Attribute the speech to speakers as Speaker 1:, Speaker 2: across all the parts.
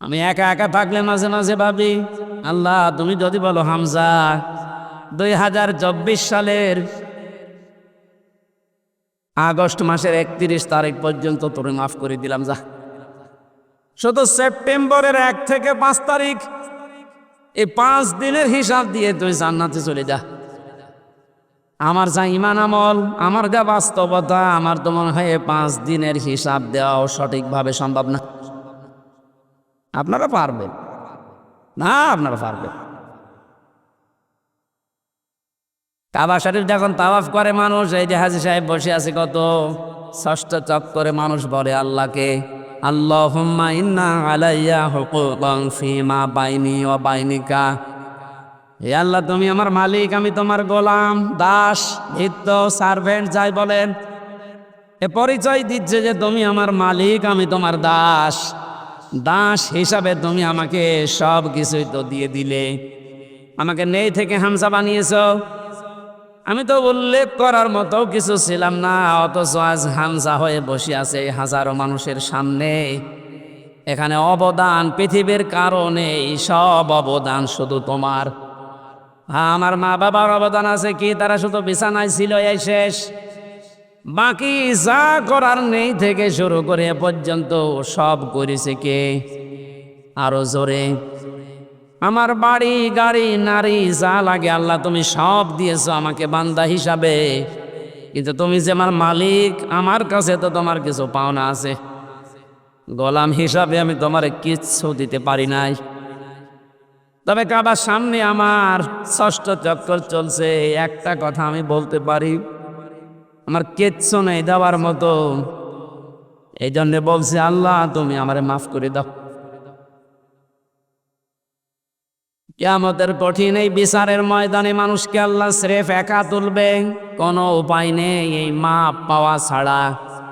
Speaker 1: আমি একা একা থাকলে মাঝে মাঝে ভাবি, আল্লাহ তুমি যদি বলো হামজা 2024 সালের আগস্ট মাসের 31 তারিখ পর্যন্ত তোরে মাফ করে দিলাম, যা শুধু সেপ্টেম্বরের 1 থেকে 5 তারিখ এই 5 দিনের হিসাব দিয়ে তুই জান্নাতে চলে যা। আমার যা ইমান আমল, আমার যা বাস্তবতা, আমার তো মনে হয় 5 দিনের হিসাব দেওয়াও সঠিকভাবে সম্ভব না। আপনারা পারবেন না? আপনারা পারবেন? কাবা শরীফ যখন তাওয়াফ করে মানুষ, এই যে হাজী সাহেব বসে আছে, কত 6টা চক্করে মানুষ বলে আল্লাহকে, আল্লাহুম্মা ইন্না আলাইয়া হুকুকান ফিমা বাইনি ওয়া বাইনিকা। হে আল্লাহ তুমি আমার মালিক, আমি তোমার গোলাম, দাস, ভৃত্য, সার্ভেন্ট যাই বলেন, এ পরিচয় দিচ্ছে যে তুমি আমার মালিক, আমি তোমার দাস। দাস হিসাবে তুমি আমাকে সব কিছুই তো দিয়ে দিলে, আমাকে নেই থেকে হামজা বানিয়েছো। আমি তো উল্লেখ করার মতো কিছু ছিলাম না, অথচ আজ হামজা হয়ে বসে আছে হাজারো মানুষের সামনে। এখানে অবদান পৃথিবীর কারণে, সব অবদান শুধু তোমার। হ্যাঁ, আমার মা বাবার অবদান আছে কি? তারা শুধু বিছানায় ছিল, এই শেষ। বাকি যা করার নেই থেকে শুরু করে এ পর্যন্ত সব করেছে কে? আরো জোরে, আমার বাড়ি গাড়ি নারী যা লাগে আল্লাহ তুমি সব দিয়েছো আমাকে বান্দা হিসাবে, কিন্তু তুমি যে আমার মালিক, আমার কাছে তো তোমার কিছু পাওনা আছে। গোলাম হিসাবে আমি তোমার কিচ্ছু দিতে পারি নাই। তবে কাবার সামনে আমার 6ষ্ট চক্কর চলছে, একটা কথা আমি বলতে পারি, আমার কিচ্ছু নেই দেওয়ার মতো। এই জন্য বলছি আল্লাহ তুমি আমারে মাফ করে দাও। কিয়ামতের কঠিন এই বিচারের ময়দানে মানুষকে আল্লাহ স্রেফ একা তুলবে, কোনো উপায় নেই এই মাপ পাওয়া ছাড়া।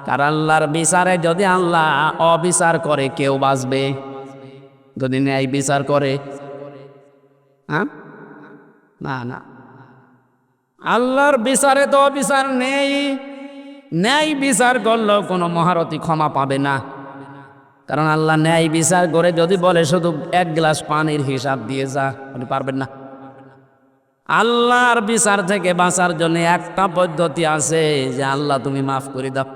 Speaker 1: কারণ আল্লাহর বিচারে যদি আল্লাহ অবিচার করে কেউ বাঁচবে? যদি ন্যায় বিচার করে? হ্যাঁ, না না, আল্লাহর বিচারে তো অবিচার নেই। ন্যায় বিচার করলেও কোনো মহারথী ক্ষমা পাবে না। কারণ আল্লাহ ন্যায় বিচার করে যদি বলে শুধু 1 গ্লাস পানির হিসাব দিয়ে যা, আপনি পারবেন না। আল্লাহর বিচার থেকে বাঁচার জন্য একটা পদ্ধতি আছে, যে আল্লাহ তুমি মাফ করে দাও।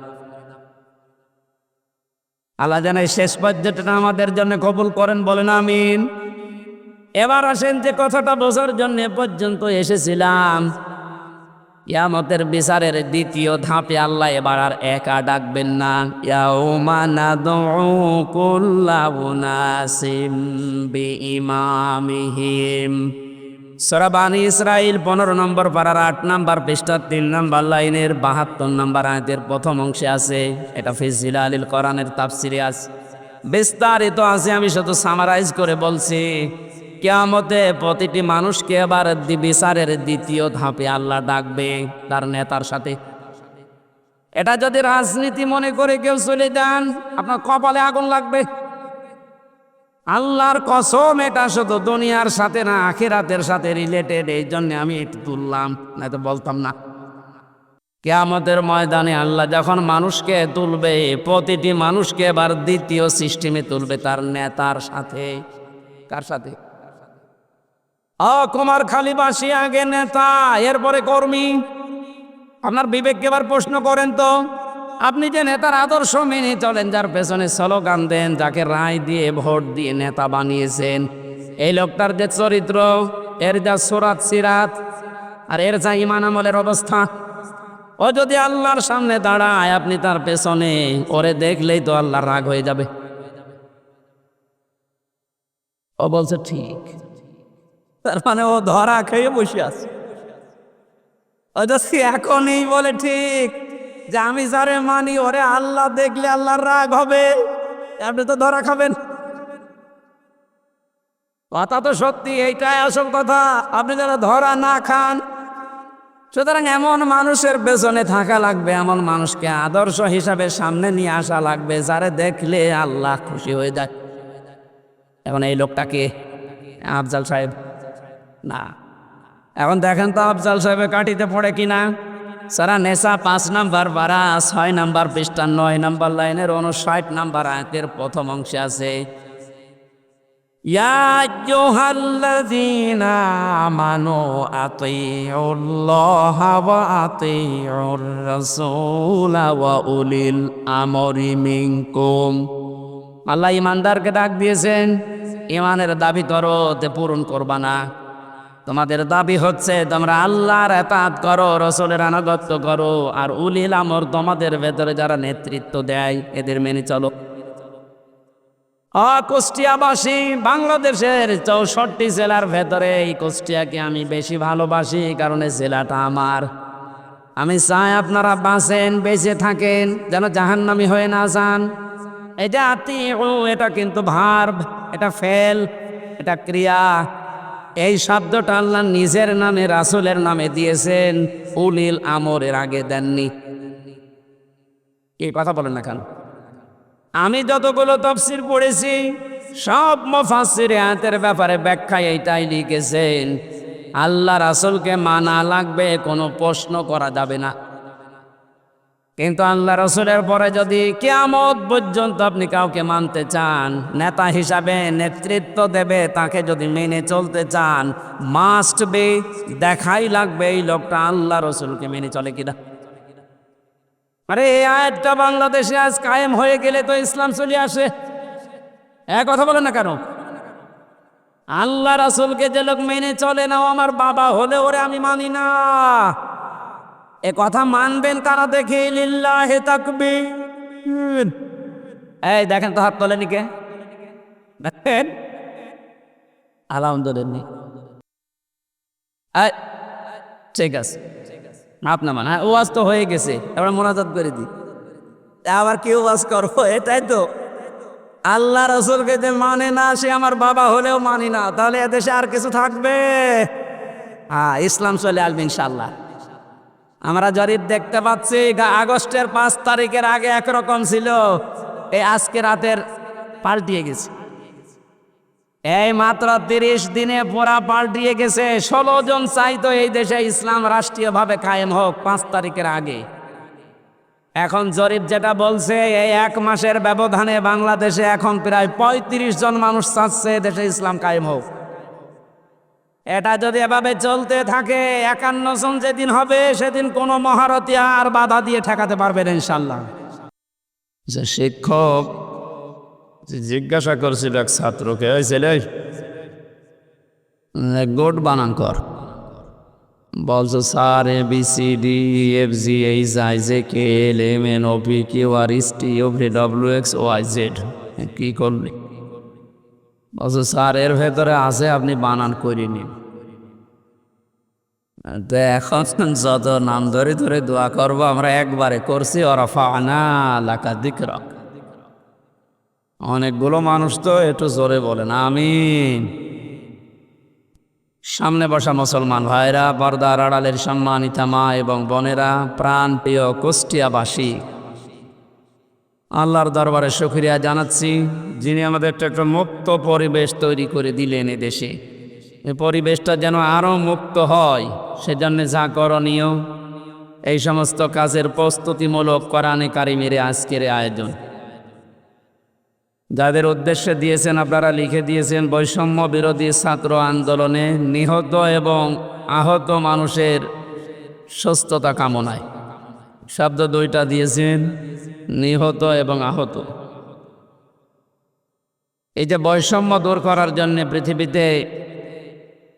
Speaker 1: আল্লাহ যেন এই শেষ পদ্ধতিটা আমাদের জন্য কবুল করেন, বলেন আমিন। এবার আসেন যে কথাটা বোঝার জন্য পর্যন্ত এসেছিলাম, কিয়ামতের বিচারের দ্বিতীয় ধাপে আল্লাহ এবার আর একা ডাকবেন না। ইয়াউমা নাদউ কুল্লা উনাসিম বিইমামিহিম। সূরা বানী ইসরাঈল 15 নম্বর পারার 8 নম্বর পৃষ্ঠা 3 নম্বর লাইনের 72 নম্বর আয়াতের প্রথম অংশে আছে। এটা ফি জিলালিল কোরআনের তাফসিরে আছে, বিস্তারিত আছে, আমি শুধু সামারাইজ করে বলছি। কিয়ামতে প্রতিটি মানুষকে এবার বিচারের দ্বিতীয় ধাপে আল্লাহ ডাকবে তার নেতার সাথে। এটা যদি রাজনীতি মনে করে কেউ চলে যান, আপনার কপালে আগুন লাগবে। আল্লাহর কসম, এটা শুধু দুনিয়ার সাথে না, আখিরাতের সাথে রিলেটেড। এই জন্য আমি একটু তুললাম, না তো বলতাম না। কিয়ামতের ময়দানে আল্লাহ যখন মানুষকে তুলবে, প্রতিটি মানুষকে এবার দ্বিতীয় সিস্টেমে তুলবে তার নেতার সাথে। কার সাথে? কুমারখালীবাসী আগে নেতা, এরপরে কর্মী। আপনার বিবেককে এবার প্রশ্ন করেন তো, আপনি যে নেতার আদর্শ মেনে চলেন, যার পেছনে স্লোগান দেন, যাকে রায় দিয়ে ভোট দিয়ে নেতা বানিয়েছেন, এই লোকটার যে চরিত্র, এর যা সুরাত সিরাত, আর এর যা ইমান আমলের অবস্থা, ও যদি আল্লাহর সামনে দাঁড়ায়, আপনি তার পেছনে, ওরে দেখলেই তো আল্লাহ রাগ হয়ে যাবে। ও বলছে ঠিক, তার মানে ও ধরা খেয়ে বসে আছে। ও যদি এখনই বলে ঠিক যে আমি যারে মানি ওরে আল্লাহ দেখলে আল্লাহর রাগ হবে, আপনি তো ধরা খাবেন। কথা তো সত্যি, এইটাই আসল কথা। আপনি যারা ধরা না খান, সুতরাং এমন মানুষের পেছনে থাকা লাগবে, এমন মানুষকে আদর্শ হিসাবে সামনে নিয়ে আসা লাগবে, যারে দেখলে আল্লাহ খুশি হয়ে যায়। এখন এই লোকটাকে আফজাল সাহেব না। এখন দেখেন তো আফজাল সাহেবের কাঠিতে পড়ে কিনা। সারা নেশা 5 নাম্বার বারা 6 নাম্বার পৃষ্ঠা 9 নাম্বার লাইনের 59 নাম্বার আয়াতের প্রথম অংশে আছে, ইয়া আইয়ুহাল্লাযীনা আমানু আতিউল্লাহা ওয়া আতিউর রাসূলা ওয়া উলিল আমরি মিনকুম। আল্লাহ ইমানদারকে ডাক দিয়েছেন, ইমানের দাবি করো, তে পূরণ করবা না। তোমাদের দাবি হচ্ছে তোমরা আল্লাহর ইতাআত করো, রাসূলের আনুগত্য করো, আর উলিল আমর তোমাদের ভেতরে যারা নেতৃত্ব দেয় এদের মেনে চলো। কুষ্টিয়াবাসী, বাংলাদেশের 64 জেলার ভেতরে এই কুষ্টিয়াকে আমি বেশি ভালোবাসি, কারণ এই জেলাটা আমার। আমি চাই আপনারা বাঁচেন, বেঁচে থাকেন, যেন জাহান্নামী হয়ে না যান। এটা আতিউ, এটা কিন্তু ভার্ব, এটা ফেল, এটা ক্রিয়া। এই শব্দটা আল্লাহ নিজের নামে রাসূলের নামে দিয়েছেন, উলিল আমরের আগে দেননি। এই কথা বলেন না কেন? আমি যতগুলো তাফসীর পড়েছি সব মুফাসসির আয়াতের ব্যাপারে ব্যাখ্যায় এইটাই লিখেছেন, আল্লাহ রাসূলকে মানা লাগবে, কোনো প্রশ্ন করা যাবে না। কিন্তু আল্লাহ রাসূলের পরে যদি কিয়ামত পর্যন্ত আপনি কাউকে মানতে চান, নেতা হিসাবে নেতৃত্ব দেবে, তাকে যদি মেনে চলতে চান, মাস্ট বি, দেখাই লাগবে এই লোকটা আল্লাহ রাসূলকে মেনে চলে কিনা। আরে এই আয়াতটা বাংলাদেশে আজ কায়েম হয়ে গেলে তো ইসলাম চলে আসে। এক কথা বলেন না কেন? আল্লাহ রাসূলকে যে লোক মেনে চলে না, আমার বাবা হলে ওরে আমি মানি না, এ কথা মানবেন কারা? দেখে লিল্লাহি তাকবীর। এই দেখেন তো, হাত তোলেনি কে? দেখেন, আলহামদুলিল্লাহ। ঠিক আছে, আপনার মানে ওয়াজ তো হয়ে গেছে, এবার মোনাজাত করে দিই। আবার কেউ ওয়াজ করবো? এটাই তো, আল্লাহ রাসূলকে যে মানে না সে আমার বাবা হলেও মানি না, তাহলে এদেশে আর কিছু থাকবে? হ্যাঁ, ইসলাম চলে আসবে ইনশাল্লাহ। আমরা জরিপ দেখতে পাচ্ছি, আগস্টের 5 তারিখের আগে একরকম ছিল, এই আজকে রাতের পাল্টিয়ে গেছে। এই মাত্র 30 দিনে পুরা পাল্টিয়ে গেছে। 16 জন চাইতো এই দেশে ইসলাম রাষ্ট্রীয়ভাবে কায়েম হোক 5 তারিখের আগে। এখন জরিপ যেটা বলছে, এই 1 মাসের ব্যবধানে বাংলাদেশে এখন প্রায় 35 জন মানুষ চাচ্ছে দেশে ইসলাম কায়েম হোক। এটা যদি এভাবে চলতে থাকে, 51 জন যেদিন হবে সেদিন কোনো মহারথী আর বাধা দিয়ে ঠেকাতে পারবেন ইনশাল্লাহ। যে শিক্ষক জিজ্ঞাসা করছিল এক ছাত্রকে, ওই ছেলে গোট বানান কর। বলছো sir ABCDEFG HIJK LMN OPQRST UVWXYZ। কি করলি? বলছো স্যার এর ভেতরে আছে, আপনি বানান করে নিন। তো এখন যত নাম ধরে ধরে দোয়া করবো আমরা একবারে করছি, ওয়ারাফা'না লাকা যিকরাক। অনেকগুলো মানুষ তো একটু জোরে বলেন আমিন। সামনে বসা মুসলমান ভাইরা, পর্দার আড়ালের সম্মানিতা মা এবং বোনেরা, প্রাণ প্রিয় কুষ্টিয়াবাসী, আল্লাহর দরবারে শুকরিয়া জানাচ্ছি, যিনি আমাদের একটা মুক্ত পরিবেশ তৈরি করে দিলেন এদেশে। এই পরিবেশটা যেন আরও মুক্ত হয়, সেজন্য যা করণীয় এই সমস্ত কাজের প্রস্তুতিমূলক কোরআনে কারিমের আজকের আয়োজন। যাদের উদ্দেশ্যে দিয়েছেন আপনারা লিখে দিয়েছেন, বৈষম্য বিরোধী ছাত্র আন্দোলনে নিহত এবং আহত মানুষের সুস্থতা কামনায়। শব্দ 2টা দিয়েছেন, নিহত এবং আহত। এই যে বৈষম্য দূর করার জন্য পৃথিবীতে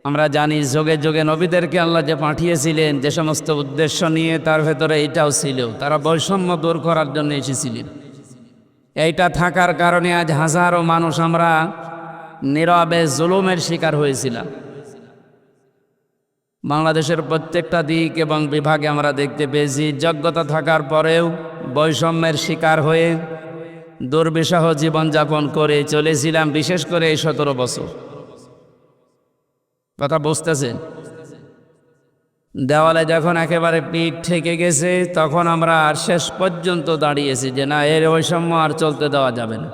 Speaker 1: আমরা জানি যুগে যুগে নবীদেরকে আল্লাহ যে পাঠিয়েছিলেন যে সমস্ত উদ্দেশ্য নিয়ে, তার ভেতরে এইটাও ছিল, তারা বৈষম্য দূর করার জন্য এসেছিলেন। এইটা থাকার কারণে আজ হাজারো মানুষ আমরা নীরবে জুলুমের শিকার হয়েছিলাম। বাংলাদেশের প্রত্যেকটা দিক এবং বিভাগে আমরা দেখতে পেয়েছি, যোগ্যতা থাকার পরেও বৈষম্যের শিকার হয়ে দুর্বিষহ জীবনযাপন করে চলেছিলাম, বিশেষ করে এই 17 বছর। কথা বুঝতেছেন? দেওয়ালে যখন একেবারে পিঠ ঠেকে গেছে, তখন আমরা আর শেষ পর্যন্ত দাঁড়িয়েছি যে না, এর বৈষম্য আর চলতে দেওয়া যাবে না।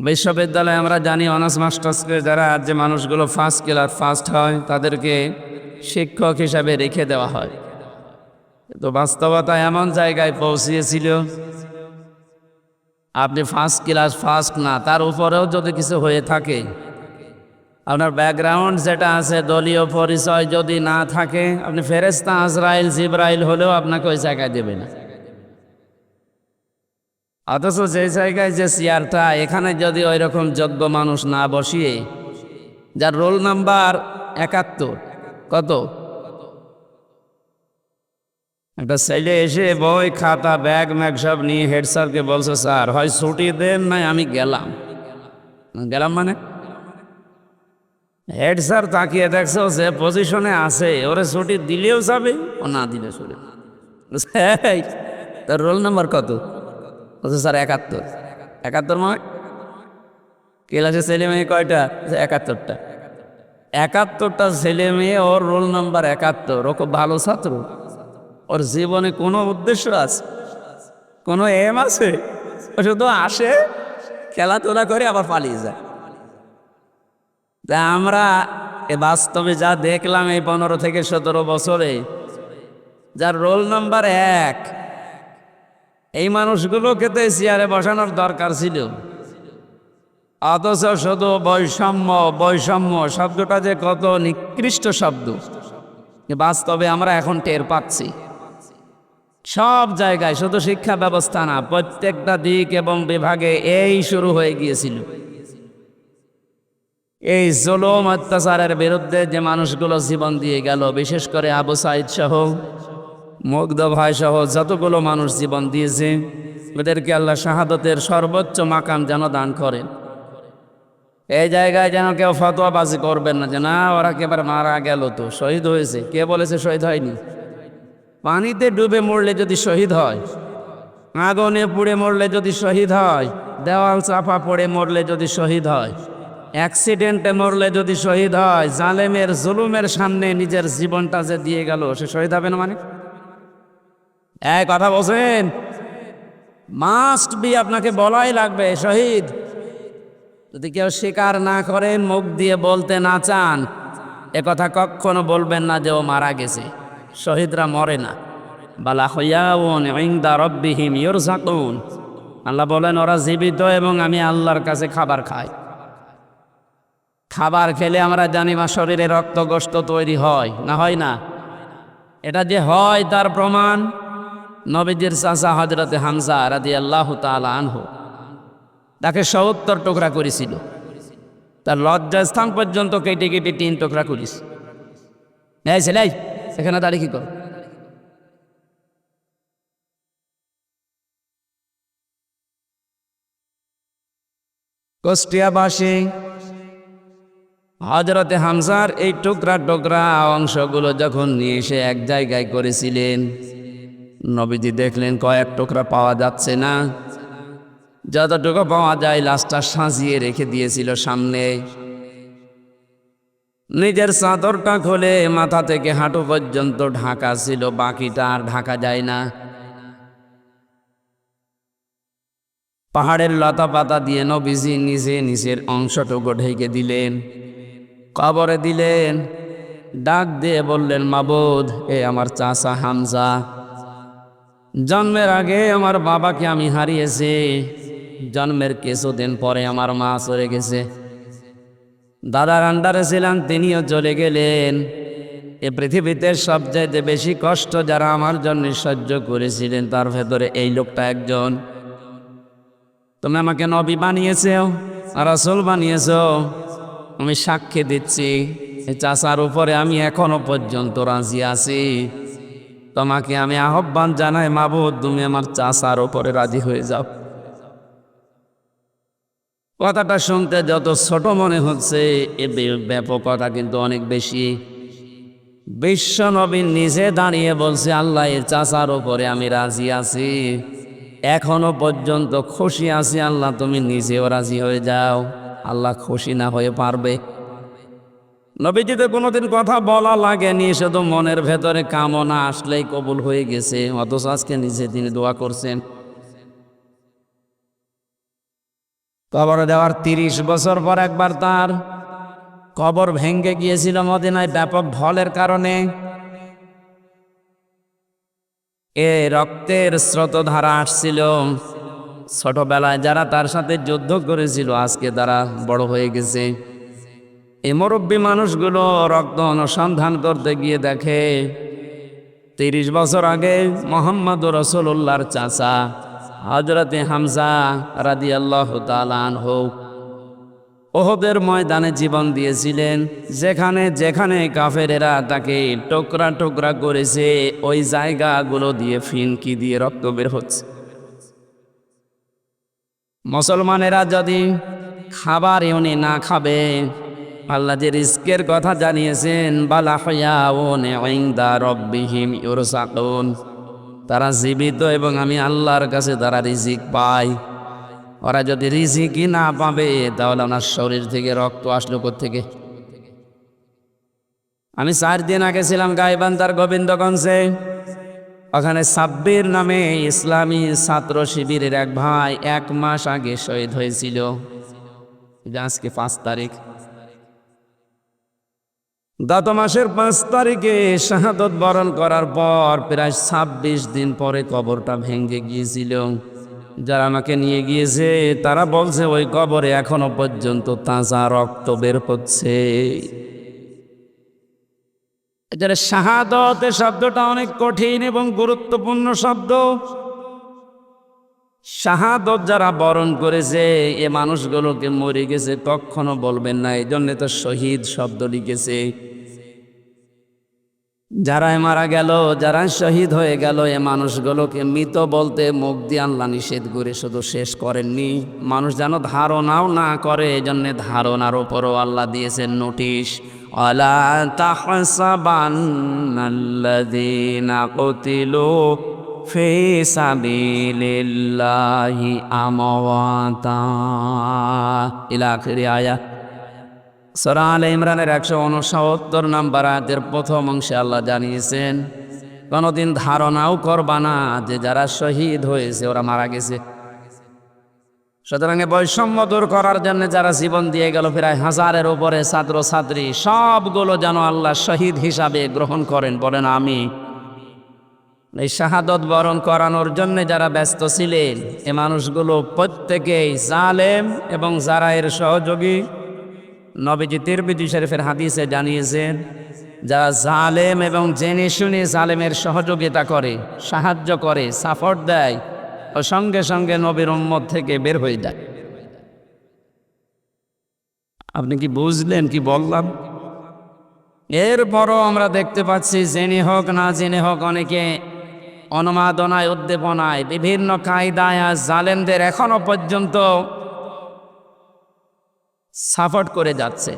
Speaker 1: বিশ্ববিদ্যালয়ে আমরা জানি অনার্স মাস্টার্সকে যারা যে মানুষগুলো ফার্স্ট ক্লাস ফার্স্ট হয় তাদেরকে শিক্ষক হিসাবে রেখে দেওয়া হয়। তো বাস্তবতা এমন জায়গায় পৌঁছিয়েছিল আপনি ফার্স্ট ক্লাস ফার্স্ট না, তার উপরেও যদি কিছু হয়ে থাকে, আপনার ব্যাকগ্রাউন্ড যেটা আছে দলীয় পরিচয় যদি না থাকে, আপনি ফেরেশতা আজরাইল জিবরাইল হলেও আপনাকে ওই জায়গায় দেবে না। অথচ যে জায়গায় যে চেয়ারটা, এখানে যদি ওই রকম যোগ্য মানুষ না বসিয়ে, যার রোল নাম্বার ৭১, কত, একটা ছেলে এসে বই খাতা ব্যাগ ম্যাগ সব নিয়ে হেড স্যারকে বলছে, স্যার হয় ছুটি দেন নাই আমি গেলাম। গেলাম মানে হেড স্যার তাকিয়ে দেখছো যে পজিশনে আছে, ওরে ছুটি দিলেও যাবে, ও না দিলে ছুটি। তার রোল নাম্বার কত? বলছে স্যার ৭১। ৭১ মানে ক্লাসে ছেলে মেয়ে কয়টা? ৭১টা। ৭১টা ছেলে মেয়ে, ওর রোল নাম্বার ৭১। ও খুব ভালো ছাত্র, ওর জীবনে কোনো উদ্দেশ্য আছে, কোনো এম আছে? ও শুধু আসে, খেলাধুলা করে আবার পালিয়ে যায়। তা আমরা এ বাস্তবে যা দেখলাম এই 15 থেকে 17 বছরে, যার রোল নাম্বার ১, এই মানুষগুলোকে তো চেয়ারে বসানোর দরকার ছিল। অথচ শুধু বৈষম্য বৈষম্য শব্দটা যে কত নিকৃষ্ট শব্দ, বাস্তবে আমরা এখন টের পাচ্ছি। সব জায়গায়, শুধু শিক্ষা ব্যবস্থা না, প্রত্যেকটা দিক এবং বিভাগে এই শুরু হয়ে গিয়েছিল। এই জুলুম অত্যাচারের বিরুদ্ধে যে মানুষগুলো জীবন দিয়ে গেল, বিশেষ করে আবু সাইদ সহ, মুগ্ধ ভাই সহ যতগুলো মানুষ জীবন দিয়েছে, ওদেরকে আল্লাহ শাহাদতের সর্বোচ্চ মাকাম যেন দান করেন। এই জায়গায় যেন কেউ ফতোয়াবাজি করবেন না যে না ওরা একেবারে মারা গেল, তো শহীদ হয়েছে। কে বলেছে শহীদ হয়নি? পানিতে ডুবে মরলে যদি শহীদ হয়, আগুনে পুড়ে মরলে যদি শহীদ হয়, দেওয়াল চাপা পড়ে মরলে যদি শহীদ হয়, অ্যাক্সিডেন্টে মরলে যদি শহীদ হয়, জালেমের জুলুমের সামনে নিজের জীবনটা যে দিয়ে গেল, সে শহীদ হবে না? মানে এই কথা বলছেন, মাস্ট বি, আপনাকে বলাই লাগবে শহীদ। যদি কেউ স্বীকার না করেন, মুখ দিয়ে বলতে না চান, এ কথা কখনো বলবেন না যে ও মারা গেছে। শহীদরা মরে না। বালা হইয়াউন ইনদা রাব্বিহিম ইরযাকুন, আল্লাহ বলেন ওরা জীবিত এবং আমি আল্লাহর কাছে খাবার খাই। খাবার খেলে আমরা জানি মা শরীরে রক্ত গোশত তৈরি হয় না, হয় না? এটা যে হয় তার প্রমাণ নবীজির চাচা হযরতে হামজা রাদিয়াল্লাহু তাআলা আনহু, তাকে ৭০ টুকরা করেছিল, তার লজ্জাস্থান পর্যন্ত কেটে কেটে 3 টুকরা করিস। এই ছেলে, এখানে দাঁড়িয়ে কি কর? কুষ্টিয়াবাসী হযরতে হামজার এই টুকরা টুকরা অংশগুলো যখন নিয়ে এসে এক জায়গায় করেছিলেন, নবীজি দেখলেন কয়েক টুকরা পাওয়া যাচ্ছে না, যতটুকু পাওয়া যায় লাশটা সাজিয়ে রেখে দিয়েছিল সামনে। নিজের চাদরটা খুলে মাথা থেকে হাঁটু পর্যন্ত ঢাকা ছিল, বাকিটা আর ঢাকা যায় না। পাহাড়ের লতা পাতা দিয়ে নবীজি নিজে নিজের অংশটুকু ঢেকে দিলেন, কবরে দিলেন, ডাক দিয়ে বললেন, মাবুদ, এ আমার চাচা হামজা। জন্মের আগে আমার বাবাকে আমি হারিয়েছি, জন্মের কিছুদিন পরে আমার মা চলে গেছে, দাদার আন্ডারে ছিলাম, তিনিও চলে গেলেন। এ পৃথিবীতে সবচাইতে বেশি কষ্ট যারা আমার জন্য সহ্য করেছিলেন, তার ভেতরে এই লোকটা একজন। তুমি আমাকে নবী বানিয়েছো, রাসূল বানিয়েছো, আমি সাক্ষী দিচ্ছি, এই চাচার উপরে আমি এখনো পর্যন্ত রাজি আছি। তোমাকে আমি আহ্বান জানাই, মাবুদ, তুমি আমার চাচার উপরে রাজি হয়ে যাও। কথাটা শুনতে যত ছোট মনে হচ্ছে, এ ব্যাপকতা কিন্তু অনেক বেশি। বিশ্ব নবী নিজে দাঁড়িয়ে বলছে, আল্লাহ, এর চাচার উপরে আমি রাজি আছি, এখনো পর্যন্ত খুশি আছি, আল্লাহ তুমি নিজেও রাজি হয়ে যাও। আল্লাহ খুশি না হয়ে পারবে? নবীজিতে কোনোদিন কথা বলা লাগেনি, শুধু মনের ভেতরে কামনা আসলেই কবুল হয়ে গেছে। অথচ আজকে নিজে তিনি দোয়া করছেন। কবর দেওয়ার 30 বছর পর একবার তার কবর ভেঙে গিয়েছিল মদিনায় ব্যাপক ঢলের কারণে। এ রক্তের স্রোতধারা আসছিল, ছোটবেলায় যারা তার সাথে যুদ্ধ করেছিল আজকে তারা বড় হয়ে গেছে। এই মুরব্বী মানুষগুলো রক্ত অনুসন্ধান করতে গিয়ে দেখে 30 বছর আগে মোহাম্মদ রাসূলুল্লাহর চাচা হযরতে হামজা রাদিয়াল্লাহু তাআলা আনহু ওহদের ময়দানে জীবন দিয়েছিলেন। যেখানে যেখানে কাফেরেরা তাকে টুকরা টুকরা করেছে ওই জায়গাগুলো দিয়ে ফিনকি দিয়ে রক্ত বের হচ্ছে। মুসলমানেরা যদি খাবার উনি না খাবে, আল্লাহ যে রিজকের কথা জানিয়েছেন, বালা হায়াউন ইনদা রাব্বিহিম ইউরসাকুন, তারা জীবিত এবং আমি আল্লাহর কাছে তারা রিজিক পায়। ওরা যদি রিজিকই না পাবে তাহলে ওনার শরীর থেকে রক্ত আসলো কোত্থেকে? আমি 4 দিন আগে ছিলাম গাইবান্ধার গোবিন্দগঞ্জে। ওখানে সাব্বির নামে ইসলামী ছাত্র শিবিরের এক ভাই 1 মাস আগে শহীদ হয়েছিল। আজকে 5 তারিখ। গত মাসের 5 তারিখে শাহাদত বরণ করার পর প্রায় 26 দিন পরে কবরটা ভেঙে গিয়েছিল। যারা আমাকে নিয়ে গিয়েছে তারা বলছে ওই কবরে এখনো পর্যন্ত তাজা রক্ত বের হচ্ছে। শাহাদত শব্দটা অনেক কঠিন এবং গুরুত্বপূর্ণ শব্দ। শাহাদত যারা বরণ করেছে এ মানুষগুলোকে মরে গেছে কখনো বলবেন না, এই জন্য তো শহীদ শব্দ লিখেছে। যারা মারা গেল, যারা শহীদ হয়ে গেল, এ মানুষগুলোকে মৃত বলতে মুখ দিয়ে আল্লাহ নিষেধ করে শুধু শেষ করেননি, মানুষ যেন ধারণাও না করে, এই জন্য ধারণার উপরও আল্লাহ দিয়েছেন নোটিশ। আলা তাহসাবান্নাল্লাযীনা কুতিলু ফি সাবিলিল্লাহি আমওয়াতা ইলা আখির আয়াত। সূরা আলে ইমরানের 169 নম্বর আয়াতের প্রথম অংশে আল্লাহ জানিয়েছেন, কোনোদিন ধারণাও করবা না যে যারা শহীদ হয়েছে ওরা মারা গেছে। সুতরাং বৈষম্য দূর করার জন্য যারা জীবন দিয়ে গেল প্রায় 1000-এর উপরে ছাত্র ছাত্রী, সবগুলো যেন আল্লাহ শহীদ হিসাবে গ্রহণ করেন, বলেন আমি। এই শাহাদত বরণ করানোর জন্য যারা ব্যস্ত ছিলেন এ মানুষগুলো প্রত্যেকেই জালেম এবং যারা এর সহযোগী। নবীজি তিরমিজি শরীফের হাদিসে জানিয়েছেন, যারা জালেম এবং জেনে শুনে জালেমের সহযোগিতা করে, সাহায্য করে, সাপোর্ট দেয়, ও সঙ্গে সঙ্গে নবীর উম্মত থেকে বের হয়ে যায়। আপনি কি বুঝলেন কি বললাম? এরপরও আমরা দেখতে পাচ্ছি জেনে হোক না জেনে হোক অনেকে অনুমাদনায় উদ্দীপনায় বিভিন্ন কায়দায় জালেমদের এখনো পর্যন্ত সাপোর্ট করে যাচ্ছে,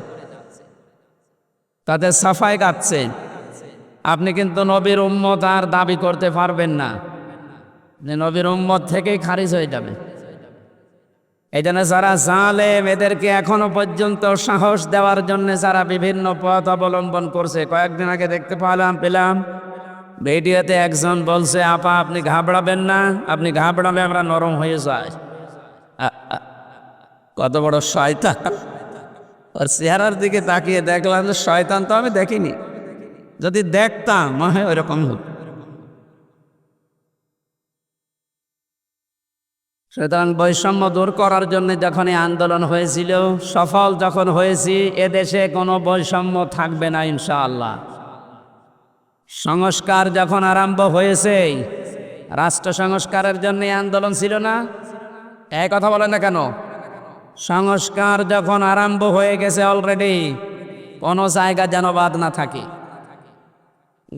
Speaker 1: তাদের সাফাই গাচ্ছে। আপনি কিন্তু নবীর উম্মত আর দাবি করতে পারবেন না, যে নবীর উম্মত থেকেই খারিজ হয়ে যাবে। এই জন্য যারা জালেম এদেরকে এখনো পর্যন্ত সাহস দেওয়ার জন্য যারা বিভিন্ন পথ অবলম্বন করছে। কয়েকদিন আগে দেখতে পেলাম ভিডিওতে একজন বলছে, আপা আপনি ঘাবড়াবেন না, আপনি ঘাবড়ালে আমরা নরম হয়ে যাই। কত বড় শয়তান! ওর চেহারার দিকে তাকিয়ে দেখলাম যে শয়তান তো আমি দেখিনি, যদি দেখতাম মনে হয় ওইরকম হতো। সুতরাং বৈষম্য দূর করার জন্য যখন আন্দোলন হয়েছিল, সফল যখন হয়েছি, এদেশে কোনো বৈষম্য থাকবে না ইনশাআল্লাহ। সংস্কার যখন আরম্ভ হয়েছে, রাষ্ট্র সংস্কারের জন্য আন্দোলন ছিল না? এই কথা বলেন না কেন? সংস্কার যখন আরম্ভ হয়ে গেছে অলরেডি, কোনো জায়গা যেন বাদ না থাকে।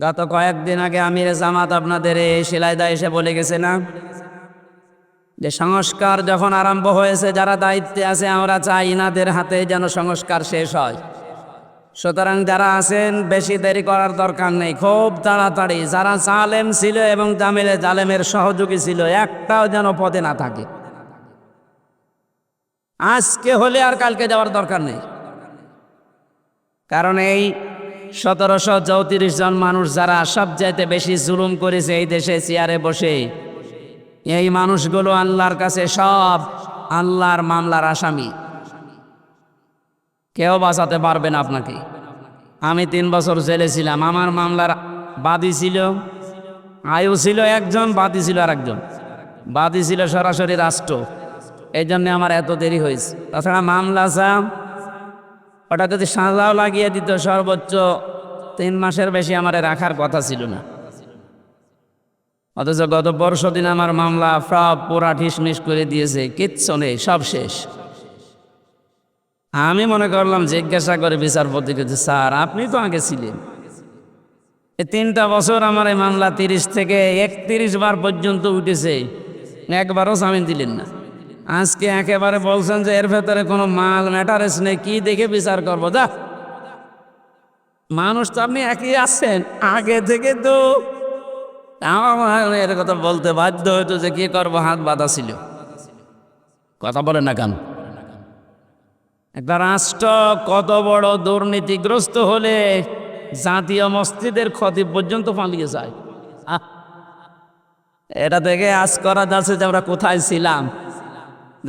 Speaker 1: গত কয়েকদিন আগে আমির জামাত আপনাদের এই শিলাইদা এসে বলে গেছে না যে সংস্কার যখন আরম্ভ হয়েছে, যারা দায়িত্বে আছে আমরা চাই ইনাদের হাতে যেন সংস্কার শেষ হয়। সুতরাং যারা আছেন বেশি দেরি করার দরকার নেই, খুব তাড়াতাড়ি যারা জালেম ছিল এবং জালেমের সহযোগী ছিল একটাও যেন পদে না থাকে। আজকে হলে আর কালকে যাওয়ার দরকার নেই, কারণ এই 1734 জন মানুষ যারা সবচাইতে বেশি জুলুম করেছে এই দেশে চেয়ারে বসে, এই মানুষগুলো আল্লাহর কাছে সব আল্লাহর মামলার আসামি। কেউ বাঁচাতে পারবে না আপনাকে। আমি 3 বছর জেলে ছিলাম, আমার মামলার বাদী ছিল, আয়ু ছিল একজন, বাদী ছিল আরেকজন। বাদী ছিল সরাসরি রাষ্ট্র, এই জন্যে আমার এত দেরি হয়েছে। তাছাড়া মামলা ওটা যদি সাজাও লাগিয়ে দিত সর্বোচ্চ 3 মাসের বেশি আমার রাখার কথা ছিল না। অথচ গত পরশু দিন আমার মামলা সব পুরা ঠিসমিস করে দিয়েছে, কিচ্ছু নেই, সব শেষ। আমি মনে করলাম জিজ্ঞাসা করে বিচারপতিকে, স্যার আপনি তো আগে ছিলেন, এই 3টা বছর আমার এই মামলা 30 থেকে 31 বার পর্যন্ত উঠেছে, একবারও জামিন দিলেন না। আজকে একেবারে বলছেন যে এর ভেতরে কোনো মাল ম্যাটারেস নেই, কি দেখে বিচার করবো? যা, মানুষ তো আপনি একই আছেন আগে থেকে, তো আমার এর কথা বলতে বাধ্য হইতো যে কি করবো, হাত বাঁধা ছিল। কথা বলেন না কেন? একটা রাষ্ট্র কত বড় দুর্নীতিগ্রস্ত হলে জাতীয় মসজিদের ক্ষতি পর্যন্ত পালিয়ে যায়। এটা থেকে আজ করা যাচ্ছে যে আমরা কোথায় ছিলাম।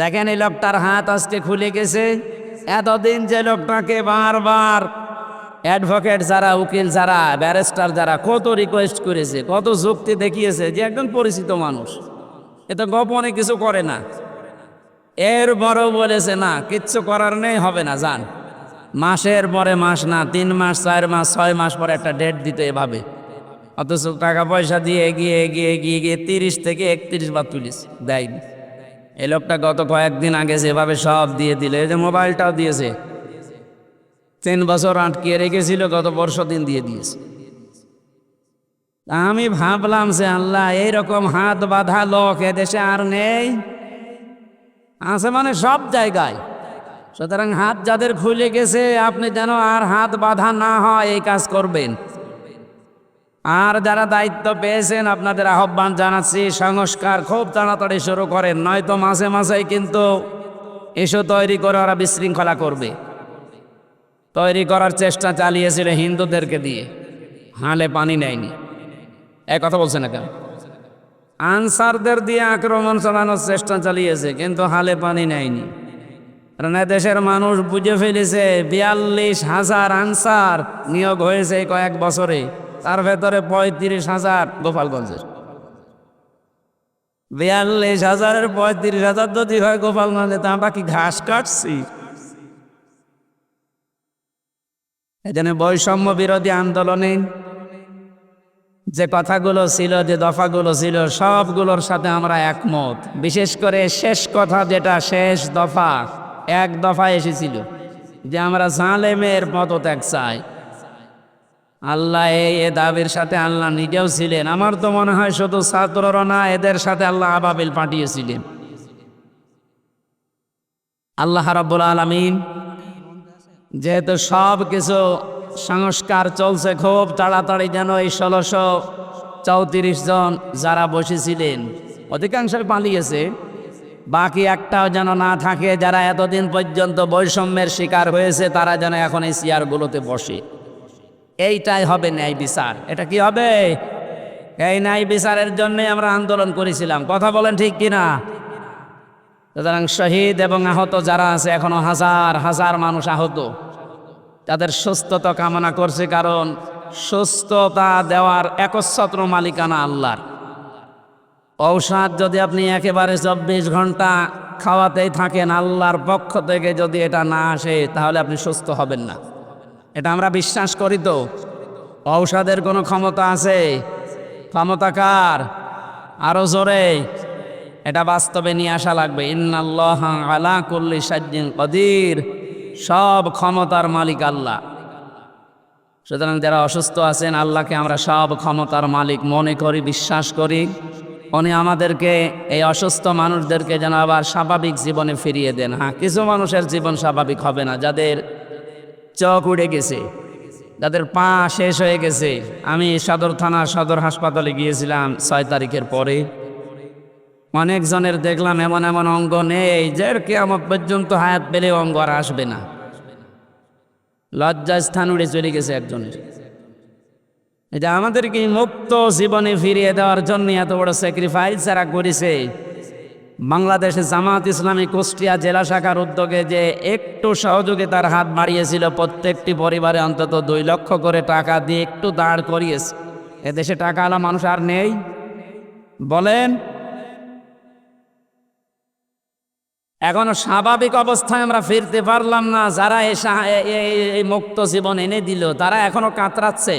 Speaker 1: দেখেন এই লোকটার হাত আজকে খুলে গেছে। এতদিন যে লোকটাকে বারবার অ্যাডভোকেট যারা, উকিল যারা, ব্যারিস্টার যারা কত রিকোয়েস্ট করেছে, কত যুক্তি দেখিয়েছে যে একজন পরিচিত মানুষ, এ তো গোপনে কিছু করে না, এর বড়ও বলেছে না কিচ্ছু করার নেই, হবে না, যান। মাসের পরে মাস না, 3 মাস 4 মাস 6 মাস পরে একটা ডেট দিত এভাবে। অথচ টাকা পয়সা দিয়ে এগিয়ে এগিয়ে এগিয়ে গিয়ে 30 থেকে 31 বার তুলিস, দেয়নি। এই লোকটা গত কয়েকদিন আগে যেভাবে সব দিয়ে দিল, এই যে মোবাইলটাও দিয়েছে, 3 বছর আটকিয়ে রেখেছিল, গত পরশু দিন দিয়ে দিয়েছে। আমি ভাবলাম যে আল্লাহ, এইরকম হাত বাঁধা লোক এদেশে আর নেই, আছে মানে সব জায়গায়। সুতরাং হাত যাদের খুলে গেছে, আপনি যেন আর হাত বাঁধা না হয় এই কাজ করবেন। আর যারা দায়িত্ব পেয়েছেন, আপনাদের আহ্বান জানাচ্ছি, সংস্কার খুব তাড়াতাড়ি শুরু করেন, নয়তো মাঝে মাঝেই কিন্তু ইস্যু তৈরি করে ওরা বিশৃঙ্খলা করবে। তৈরি করার চেষ্টা চালিয়েছিল হিন্দুদেরকে দিয়ে, হালে পানি নেয়নি। এক কথা বলছে না কেন? আনসারদের দিয়ে আক্রমণ চালানোর চেষ্টা চালিয়েছে, কিন্তু হালে পানি নেয়নি। কারণ দেশের মানুষ বুঝে ফেলেছে 42,000 আনসার নিয়োগ হয়েছে কয়েক বছরে, তার ভেতরে 35,000 গোপালগঞ্জের। 42,000-এর 35,000 যদি হয় গোপালগঞ্জে, তা আমরা কি ঘাস কাটছি? এই জন্য বৈষম্য বিরোধী আন্দোলনে যে কথাগুলো ছিল, যে দফাগুলো ছিল, সবগুলোর সাথে আমরা একমত। বিশেষ করে শেষ কথা, যেটা শেষ দফা, 1 দফা এসেছিল যে আমরা জালেমের পদত্যাগ চাই। আল্লাহ এই দাবির সাথে আল্লাহ নিজেও ছিলেন। আমার তো মনে হয় শুধু ছাত্ররা না, এদের সাথে আল্লাহ আবাবিল পাঠিয়েছিলেন। আল্লাহ রাব্বুল আলামিন যেহেতু সব কিছু সংস্কার চলছে খুব তাড়াতাড়ি, যেন এই 1634 জন যারা বসেছিলেন অধিকাংশই পালিয়েছে, বাকি একটাও যেন না থাকে, যারা এতদিন পর্যন্ত বৈষম্যের শিকার হয়েছে, তারা যেন এখন এই চেয়ারগুলোতে বসে। এইটাই হবে ন্যায় বিচার। এটা কি হবে? এই ন্যায় বিচারের জন্যই আমরা আন্দোলন করেছিলাম। কথা বলেন ঠিক কিনা? সুতরাং শহীদ এবং আহত যারা আছে, এখনো হাজার হাজার মানুষ আহত, তাদের সুস্থতা কামনা করছে, কারণ সুস্থতা দেওয়ার একচ্ছত্র মালিকানা আল্লাহর। ঔষধ যদি আপনি একেবারে 24 ঘন্টা খাওয়াতেই থাকেন, আল্লাহর পক্ষ থেকে যদি এটা না আসে, তাহলে আপনি সুস্থ হবেন না। এটা আমরা বিশ্বাস করি। তো ঔষধের কোনো ক্ষমতা আছে? ক্ষমতা কার? আরো জোরে এটা বাস্তবে নিয়ে আসা লাগবে। ইন্নাল্লাহা আলা কুল্লি শাইইন কাদির, সব ক্ষমতার মালিক আল্লাহ। সুতরাং যারা অসুস্থ আছেন, আল্লাহকে আমরা সব ক্ষমতার মালিক মনে করি, বিশ্বাস করি। উনি আমাদেরকে, এই অসুস্থ মানুষদেরকে যেন আবার স্বাভাবিক জীবনে ফিরিয়ে দেন। হ্যাঁ, কিছু মানুষের জীবন স্বাভাবিক হবে না, যাদের চোখ উড়ে গেছে, যাদের পা শেষ হয়ে গেছে। আমি সদর থানা, সদর হাসপাতালে গিয়েছিলাম 6 তারিখের পরে। অনেকজনের দেখলাম এমন এমন অঙ্গ নেই, যে কিয়ামত পর্যন্ত হায়াত পেলে অঙ্গ আর আসবে না। লজ্জাস্থান উড়ে চলে গেছে একজনের। এটা আমাদেরকে মুক্ত জীবনে ফিরিয়ে দেওয়ার জন্য এত বড় স্যাক্রিফাইস যারা করেছে। বাংলাদেশে জামাত ইসলামী কুষ্টিয়া জেলা শাখার উদ্যোগে যে একটু সহযোগিতার হাত বাড়িয়েছিল, প্রত্যেকটি পরিবারে অন্তত 2 লক্ষ করে টাকা দিয়ে একটু দাঁড় করিয়েছে। এদেশে টাকাওয়ালা মানুষ আর নেই? বলেন, এখনো স্বাভাবিক অবস্থায় আমরা ফিরতে পারলাম না। যারা এই মুক্ত জীবন এনে দিল তারা এখনো কাতরাচ্ছে,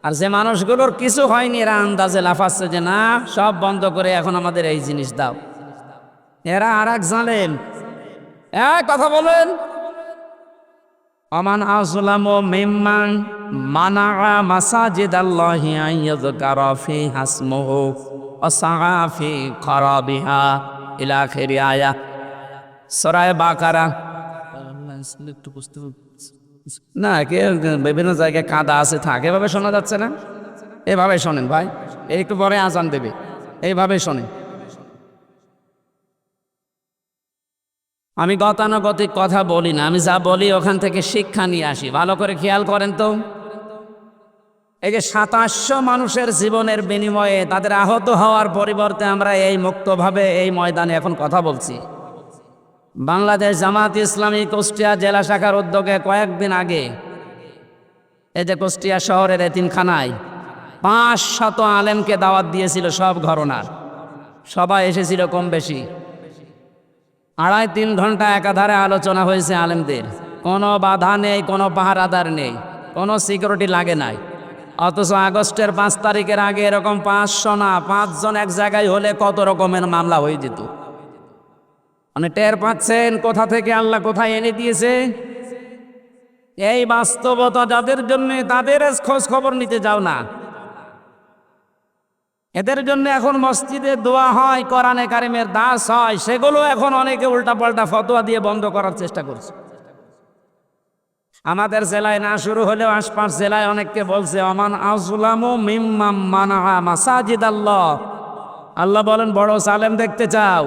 Speaker 1: আর যে মানুষগুলোর কিছু হয়নি এরা আন্দাজে লাফাচ্ছে যে না সব বন্ধ করে এখন আমাদের এই জিনিস দাও। এরা আর এক জালেম। কথা বলেন, আমান আযলামু মিম্মান মানাআ মাসাজিদাল্লাহি আন ইউযকারা ফিহা ইসমুহু ওয়া সাআ ফি খারাবিহা ইলা আখির আয়াত সূরা বাকারা। না কে বিভিন্ন জায়গায় কাদা আছে থাকে, এভাবে শোনা যাচ্ছে না? এভাবে শোনেন ভাই, একটু পরে আজান দেবে, এইভাবে শোনেন। আমি গতানুগতিক কথা বলি না, আমি যা বলি ওখান থেকে শিক্ষা নিয়ে আসি। ভালো করে খেয়াল করেন তো, এই যে 2700 মানুষের জীবনের বিনিময়ে তাদের আহত হওয়ার পরিবর্তে আমরা এই মুক্তভাবে এই ময়দানে এখন কথা বলছি। বাংলাদেশ জামাত ইসলামী কুষ্টিয়া জেলা শাখার উদ্যোগে কয়েকদিন আগে এই যে কুষ্টিয়া শহরের এতিমখানায় 500 আলেমকে দাওয়াত দিয়েছিল, সব ঘরনার। সবাই এসেছিল কম বেশি। 2.5-3 ঘন্টা একাধারে আলোচনা হয়েছে আলেমদের। কোনো বাধা নেই, কোনো পাহারাদার নেই, কোনো সিকিউরিটি লাগে নাই। অথচ আগস্টের 5 তারিখের আগে এরকম 500 না 5 জন এক জায়গায় হলে কত রকমের মামলা হয়ে যেত। মানে টের পাচ্ছেন কোথা থেকে আল্লাহ কোথায় এনে দিয়েছে? এই বাস্তবতা যাদের জন্য তাদের খোঁজ খবর নিতে যাও না। এদের জন্য এখন মসজিদে দোয়া হয়, কোরআনে কারিমের দাস হয়, সেগুলো এখন অনেকে উল্টাপাল্টা ফতোয়া দিয়ে বন্ধ করার চেষ্টা করছে। আমাদের জেলায় না শুরু হলেও আশপাশ জেলায় অনেককে বলছে আমান আযলামু মিম্মান মানাআ মাসাজিদাল্লাহ। আল্লাহ বলেন বড় জালেম দেখতে চাও?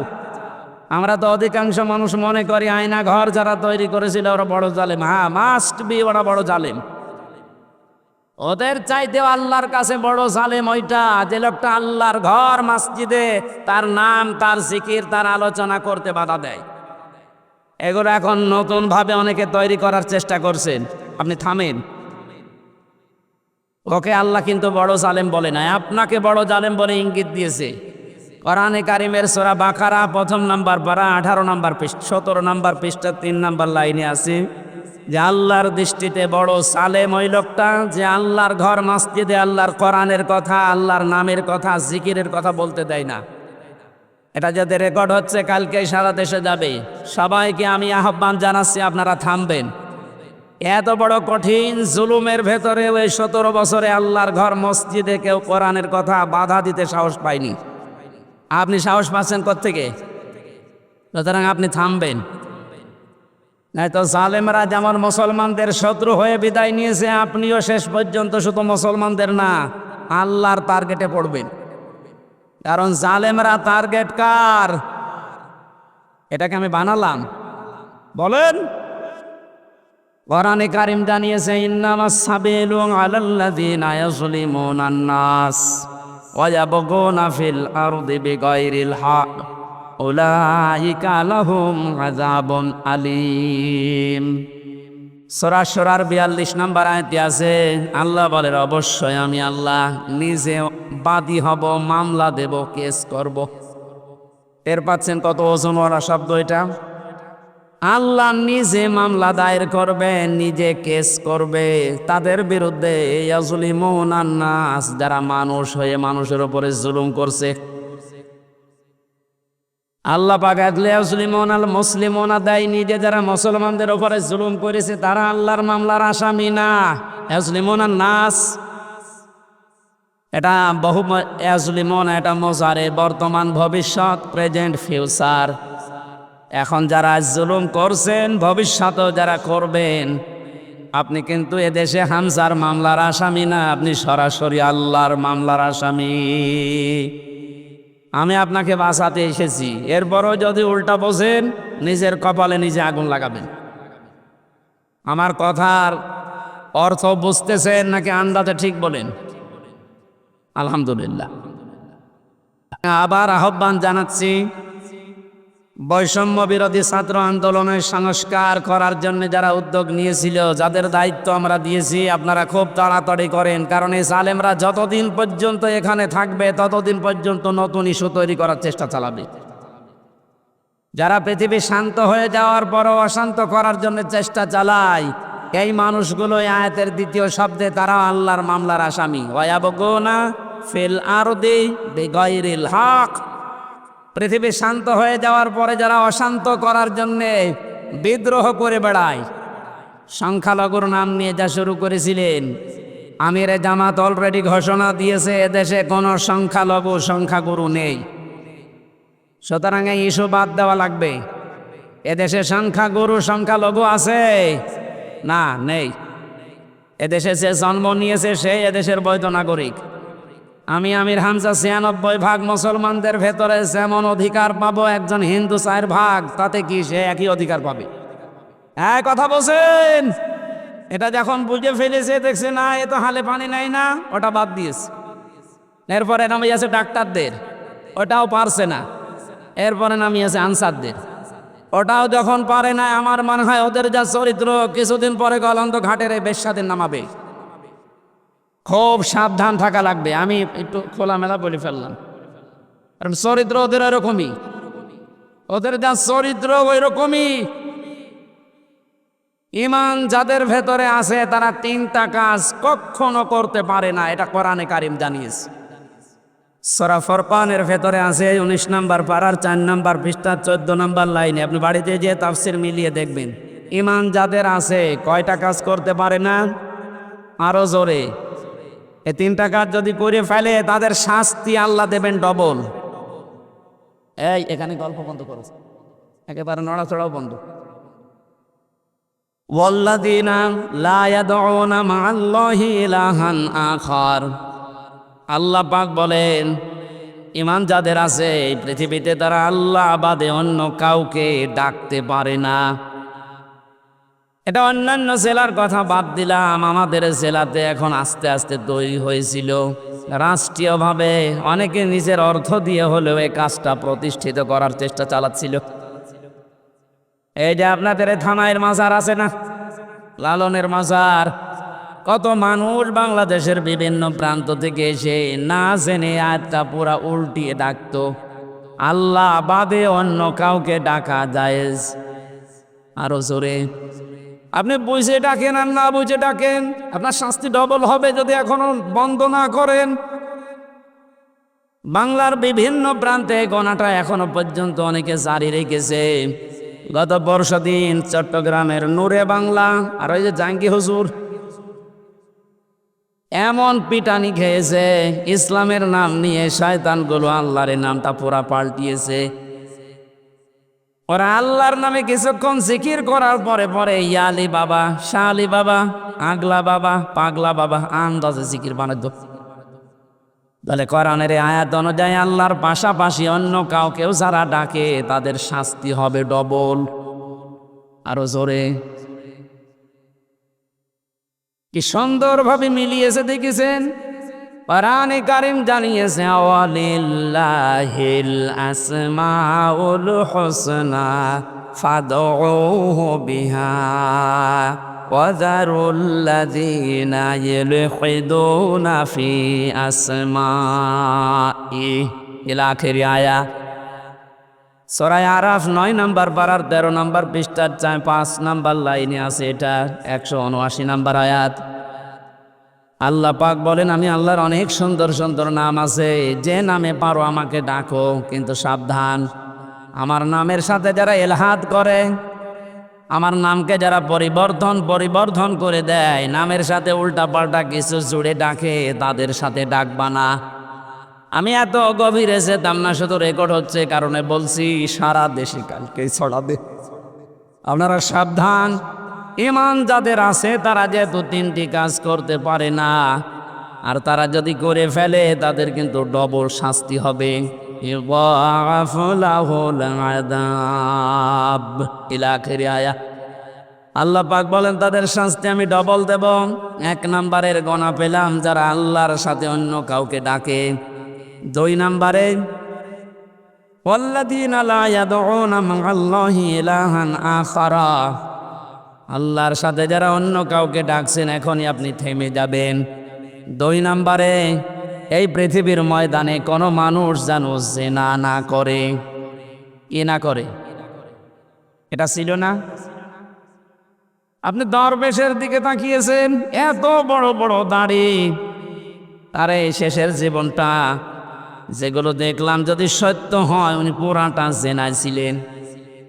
Speaker 1: আমরা তো অধিকাংশ মানুষ মনে করি আয়না ঘর যারা তৈরি করেছিল ওরা বড় জালেম। হ্যাঁ, মাস্ট বি ওরা বড় জালেম। ওদের চাইতেও আল্লাহর কাছে বড় জালেম ওইটা যে লোকটা আল্লাহর ঘর মসজিদে তার নাম, তার জিকির, তার আলোচনা করতে বাধা দেয়। এগুলো এখন নতুন ভাবে অনেকে তৈরি করার চেষ্টা করছেন। আপনি থামেন। ওকে আল্লাহ কিন্তু বড় জালেম বলে নাই, আপনাকে বড় জালেম বলে ইঙ্গিত দিয়েছে। কোরআনে কারিমের সূরা বাকারা 1 নম্বর পারা 18 নম্বর পৃষ্ঠা 17 নম্বর পৃষ্ঠা 3 নম্বর লাইনে আছে যে আল্লাহর দৃষ্টিতে বড় জালেম ওই লোকটা যে আল্লাহর ঘর মসজিদে আল্লাহর কোরআনের কথা, আল্লাহর নামের কথা, জিকিরের কথা বলতে দেয় না। এটা যাতে রেকর্ড হচ্ছে, কালকে সারা দেশে যাবে। সবাইকে আমি আহ্বান জানাচ্ছি আপনারা থামবেন। এত বড় কঠিন জুলুমের ভেতরে ওই 17 বছরে আল্লাহর ঘর মসজিদে কেউ কোরআনের কথা বাধা দিতে সাহস পায়নি। আপনি সাহস পাচ্ছেন কোত্থেকে? সুতরাং আপনি থামবেন, নয়তো জালেমরা যেমন মুসলমানদের শত্রু হয়ে বিদায় নিয়েছে, আপনিও শেষ পর্যন্ত শুধু মুসলমানদের না আল্লাহর টার্গেটে পড়বেন। কারণ জালেমরা টার্গেট কার? এটাকে আমি বানালাম? বলেন। কোরআনে কারিম জানিয়েছে ইন্নামাস সাবিলু আলাল্লাযিনা ইয়াযলিমুনান নাস ওয়া ইয়াবগুনা ফিল আরদি বিগাইরিল হক উলাইকা লাহুম আযাবুন আলীম। সূরা শুরার 42 নম্বর আয়াতে আছে, আল্লাহ বলেন অবশ্যই আমি আল্লাহ নিজে বাদী হব, মামলা দেব, কেস করব। এর পাচ্ছেন কত ওজনওয়ালা শব্দ এটা? আল্লাহ নিজে মামলা দায়ের করবে, নিজে কেস করবে তাদের বিরুদ্ধে। ইয়াজলিমুনান নাস, যারা মানুষ হয়ে মানুষের উপরে জুলুম করছে। আল্লাহ পাক ইয়াজলিমুনাল মুসলিমুনা দেয়, নিজে যারা মুসলমানদের উপরে জুলুম করেছে তারা আল্লাহর মামলার আসামি না। ইয়াজলিমুনান নাস এটা বহু ইয়াজলিমুনা, এটা মুজারে, বর্তমান, ভবিষ্যৎ, প্রেজেন্ট, ফিউচার। এখন যারা জুলুম করছেন, ভবিষ্যতেও যারা করবেন, আপনি কিন্তু এদেশে হামজার মামলার আসামি না, আপনি সরাসরি আল্লাহর মামলার আসামি। আমি আপনাকে বাঁচাতে এসেছি, এরপরও যদি উল্টা বোঝেন নিজের কপালে নিজে আগুন লাগাবেন। আমার কথার অর্থ বুঝতেছেন নাকি আন্দাজে ঠিক বলেন? আলহামদুলিল্লাহ। আবার আহ্বান জানাচ্ছি, বৈষম্য বিরোধী ছাত্র আন্দোলনের সংস্কার করার জন্য যারা উদ্যোগ নিয়েছিল, যাদের দায়িত্ব আমরা দিয়েছি, আপনারা খুব তাড়াতাড়ি করেন। কারণ এই জালেমরা যতদিন পর্যন্ত এখানে থাকবে ততদিন পর্যন্ত নতুন ইস্যু তৈরি করার চেষ্টা চালাবে। যারা পৃথিবী শান্ত হয়ে যাওয়ার পরও অশান্ত করার জন্য চেষ্টা চালায়, এই মানুষগুলো এই আয়াতের দ্বিতীয় শব্দে তারা আল্লাহর মামলার আসামি। ওয়ায়াবগুনা ফিল আরদি বিগাইরিল হক। পৃথিবী শান্ত হয়ে যাওয়ার পরে যারা অশান্ত করার জন্যে বিদ্রোহ করে বেড়ায়, সংখ্যালঘুর নাম নিয়ে যা শুরু করেছিলেন, আমিরে জামাত অলরেডি ঘোষণা দিয়েছে এদেশে কোনো সংখ্যাগুরু নেই। সুতরাং এই ইস্যু বাদ দেওয়া লাগবে। এদেশে সংখ্যালঘু আছে না? নেই। এদেশে যে জন্ম নিয়েছে সে এদেশের বৈধ নাগরিক। আমি আমির হামজা ৯৬% মুসলমানদের ভেতরে যেমন অধিকার পাবো একজন হিন্দু ৪%, তাতে কি সে একই অধিকার পাবে? হ্যাঁ, কথা বলছেন। এটা যখন বুঝে ফেলেছে, দেখছে না এ তো হালে পানি নাই না, ওটা বাদ দিয়েছে। এরপরে নামিয়েছে ডাক্তারদের, ওটাও পারছে না। এরপরে নামিয়েছে আনসারদের, ওটাও যখন পারে না, আমার মনে হয় ওদের যা চরিত্র, কিছুদিন পরে গলন্দ ঘাটের বেশ্যাদের নামাবে। খুব সাবধান থাকা লাগবে। আমি একটু খোলামেলা বলে ফেললাম, কারণ চরিত্র ওদের এরকমই, ওদের যা চরিত্র ওই রকমই। ঈমান যাদের ভেতরে আছে তারা ৩টা কাজ কখনো করতে পারে না, এটা কোরআনে কারিম জানিয়েছে। সূরা ফুরকানের ভেতরে আছে ১৯ নম্বর পারার ৪ নম্বর পৃষ্ঠা ১৪ নম্বর লাইনে। আপনি বাড়িতে যেয়ে তাফসীর মিলিয়ে দেখবেন। ঈমান যাদের আছে কয়টা কাজ করতে পারে না? আরো জোরে, এই ৩টা কাজ যদি করে ফেলে তাদের শাস্তি আল্লাহ দেবেন ডবল। এই এখানে গল্প বন্ধ করেছে, একেবারে নড়াচড়াও বন্ধ। ওয়াল্লাযীনা লা ইয়াদউনা মা'আল্লাহি ইলাহান আখার। আল্লাহ পাক বলেন, ঈমান যাদের আছে এই পৃথিবীতে তারা আল্লাহ বাদে অন্য কাউকে ডাকতে পারে না। এটা অন্যান্য জেলার কথা বাদ দিলাম, আমাদের জেলাতে এখন আস্তে আস্তে তৈরি হয়েছিল। রাষ্ট্রীয়ভাবে অনেকে নিজের অর্থ দিয়ে হলেও এই কাজটা প্রতিষ্ঠিত করার চেষ্টা চালাচ্ছিল। এই যে আপনাদের থানায় মাজার আছে না, লালনের মাজার, কত মানুষ বাংলাদেশের বিভিন্ন প্রান্ত থেকে এসে না জেনে আয়াতটা পুরা উল্টিয়ে ডাকতো, আল্লাহ বাদে অন্য কাউকে ডাকা জায়েজ। আরো জোরে, আপনি বুঝে ডাকেন আর না বুঝে ডাকেন, আপনার শাস্তি ডবল হবে যদি এখনো বন্ধ না করেন। বাংলার বিভিন্ন প্রান্তে গণাটা এখনো পর্যন্ত অনেকে জারি রেখেছে। গত বর্ষদিন চট্টগ্রামের নূরে বাংলা আর ওই যে জাঙ্গি হুজুর এমন পিটানি খেয়েছে, ইসলামের নাম নিয়ে শয়তানগুলো আল্লাহর নামটা পুরা পাল্টিয়েছে। ওরা আল্লাহর নামে কিছুক্ষণ জিকির করার পরে পরে ইয়ালি বাবা, শাহ আলী বাবা, আগলা বাবা, পাগলা বাবা আন্দাজে জিকির বানাতো। তাহলে কোরআনের আয়াত অনুযায়ী আল্লাহর পাশাপাশি অন্য কাউকেও যারা ডাকে তাদের শাস্তি হবে ডবল। আরো জোরে, কি সুন্দরভাবে মিলিয়েছে দেখেছেন। কোরআনে কারীম জানিয়েছে, ওয়ালিল্লাহিল আসমাউল হুসনা ফাদউহু বিহা ওয়াযারুল্লাযীনা ইলহিদুনা ফি আসমাই ইলা আখির আয়া। সূরা আরাফ ৯ নম্বর পারার ১৩ নম্বর পৃষ্ঠার ৫ নম্বর লাইনে আছে, এটা ১৭৯ নম্বর আয়াত। আল্লাহ পাক বলেন, আমি আল্লাহর অনেক সুন্দর সুন্দর নাম আছে, যে নামে পারো আমাকে ডাকো, কিন্তু সাবধান, আমার নামের সাথে যারা ইলহাদ করে, আমার নামকে যারা পরিবর্ধন করে দেয়, নামের সাথে উল্টা পাল্টা কিছু জুড়ে ডাকে, তাদের সাথে ডাকবা না। আমি এত গভীরে যেতাম না, শুধু রেকর্ড হচ্ছে কারণে বলছি, সারা দেশে কালকে ছড়াবে। আপনারা সাবধান। ঈমান যাদের আছে তারা যেহেতু ৩টি কাজ করতে পারে না, আর তারা যদি করে ফেলে তাদের কিন্তু ডবল শাস্তি হবে। আল্লাহ পাক বলেন তাদের শাস্তি আমি ডবল দেব। ১ নম্বরের গোনা পেলাম যারা আল্লাহর সাথে অন্য কাউকে ডাকে। ২ নম্বরে ওয়াল্লাযীনা লা ইয়াদউনা মা'আল্লাহি ইলাহান আখারা, আল্লাহর সাথে যারা অন্য কাউকে ডাকছেন এখনই আপনি থেমে যাবেন। ২ নম্বরে এই পৃথিবীর ময়দানে কোনো মানুষ যেন জিনা না করে। কি না করে? এটা ছিল না? আপনি দরবেশের দিকে তাকিয়েছেন, এত বড় বড় দাড়ি, আরে শেষের জীবনটা যেগুলো দেখলাম যদি সত্য হয় উনি পুরাটা জেনায় ছিলেন।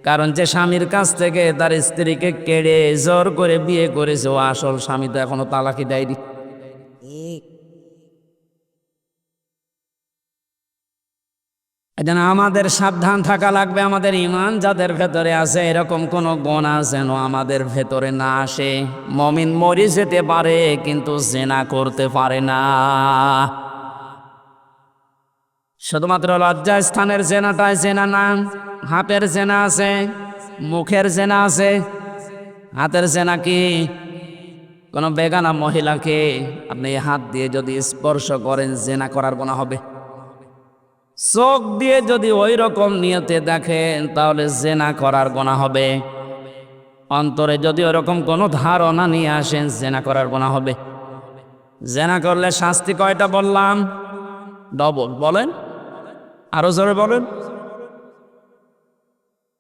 Speaker 1: কারণ যে স্বামীর কাছ থেকে তার স্ত্রীকে কেড়ে জোর করে বিয়ে করেছে ও আসল স্বামী তো এখনো তালাকি দেয়নি। এজন্য আমাদের সাবধান থাকা লাগবে। আমাদের ইমান যাদের ভেতরে আছে এরকম কোন গুনাহ যেন আমাদের ভেতরে না আসে। মুমিন মরে যেতে পারে কিন্তু জিনা করতে পারে না। শুধুমাত্র লজ্জা স্থানের জেনাটাই জেনা না, হাতের জেনা আছে, মুখের জেনা আছে। হাতের জেনা কি? কোনো বেগানা মহিলাকে আপনি হাত দিয়ে যদি স্পর্শ করেন জেনা করার গুনাহ হবে। চোখ দিয়ে যদি ওই রকম নিয়তে দেখেন তাহলে জেনা করার গুনাহ হবে। অন্তরে যদি ওরকম কোনো ধারণা নিয়ে আসেন জেনা করার গুনাহ হবে। জেনা করলে শাস্তি কয়টা বললাম? ডবল। বলেন, আরো জোরে বলেন।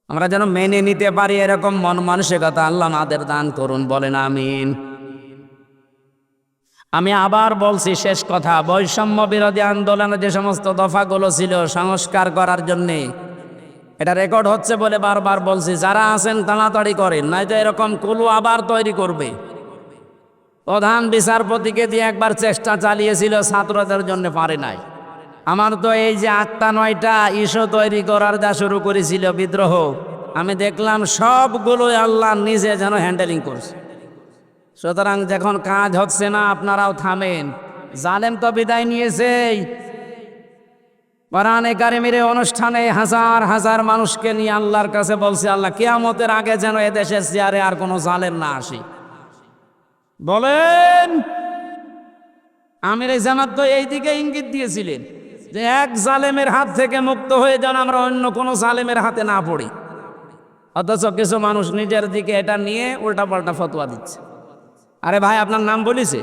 Speaker 1: আমরা যেন মেনে নিতে পারি এরকম মন মানসিকতা আল্লাহ আমাদের দান করুন, বলেন আমিন। আমি আবার বলছি, শেষ কথা, বৈষম্য বিরোধী আন্দোলনে যে সমস্ত দফাগুলো ছিল সংস্কার করার জন্যে, এটা রেকর্ড হচ্ছে বলে বারবার বলছি, যারা আছেন তাড়াতাড়ি করেন, নয়তো এরকম কুলু আবার তৈরি করবে। প্রধান বিচারপতিকে দিয়ে একবার চেষ্টা চালিয়েছিল, ছাত্রদের জন্য পারে নাই। আমার তো এই যে 8টা 9টা ইস্যু তৈরি করার যা শুরু করেছিল বিদ্রোহ, আমি দেখলাম সবগুলোই আল্লাহ নিজে যেন হ্যান্ডেলিং করছে। সুতরাং যখন কাজ হচ্ছে না আপনারাও থামেন। জালেম তো বিদায় নিয়েছেই। কোরআনে কারিমের অনুষ্ঠানে হাজার হাজার মানুষকে নিয়ে আল্লাহর কাছে বলছে, আল্লাহ কিয়ামতের আগে যেন এদেশের চেয়ারে আর কোনো জালেম না আসে। বলেন, আমির জামাত তো এই দিকে ইঙ্গিত দিয়েছিলেন যে এক জালেমের হাত থেকে মুক্ত হয়ে যেন আমরা অন্য কোনো জালেমের হাতে না পড়ি। অথচ কিছু মানুষ নিজের দিকে এটা নিয়ে উল্টাপাল্টা ফতোয়া দিচ্ছে। আরে ভাই, আপনার নাম বলেছে,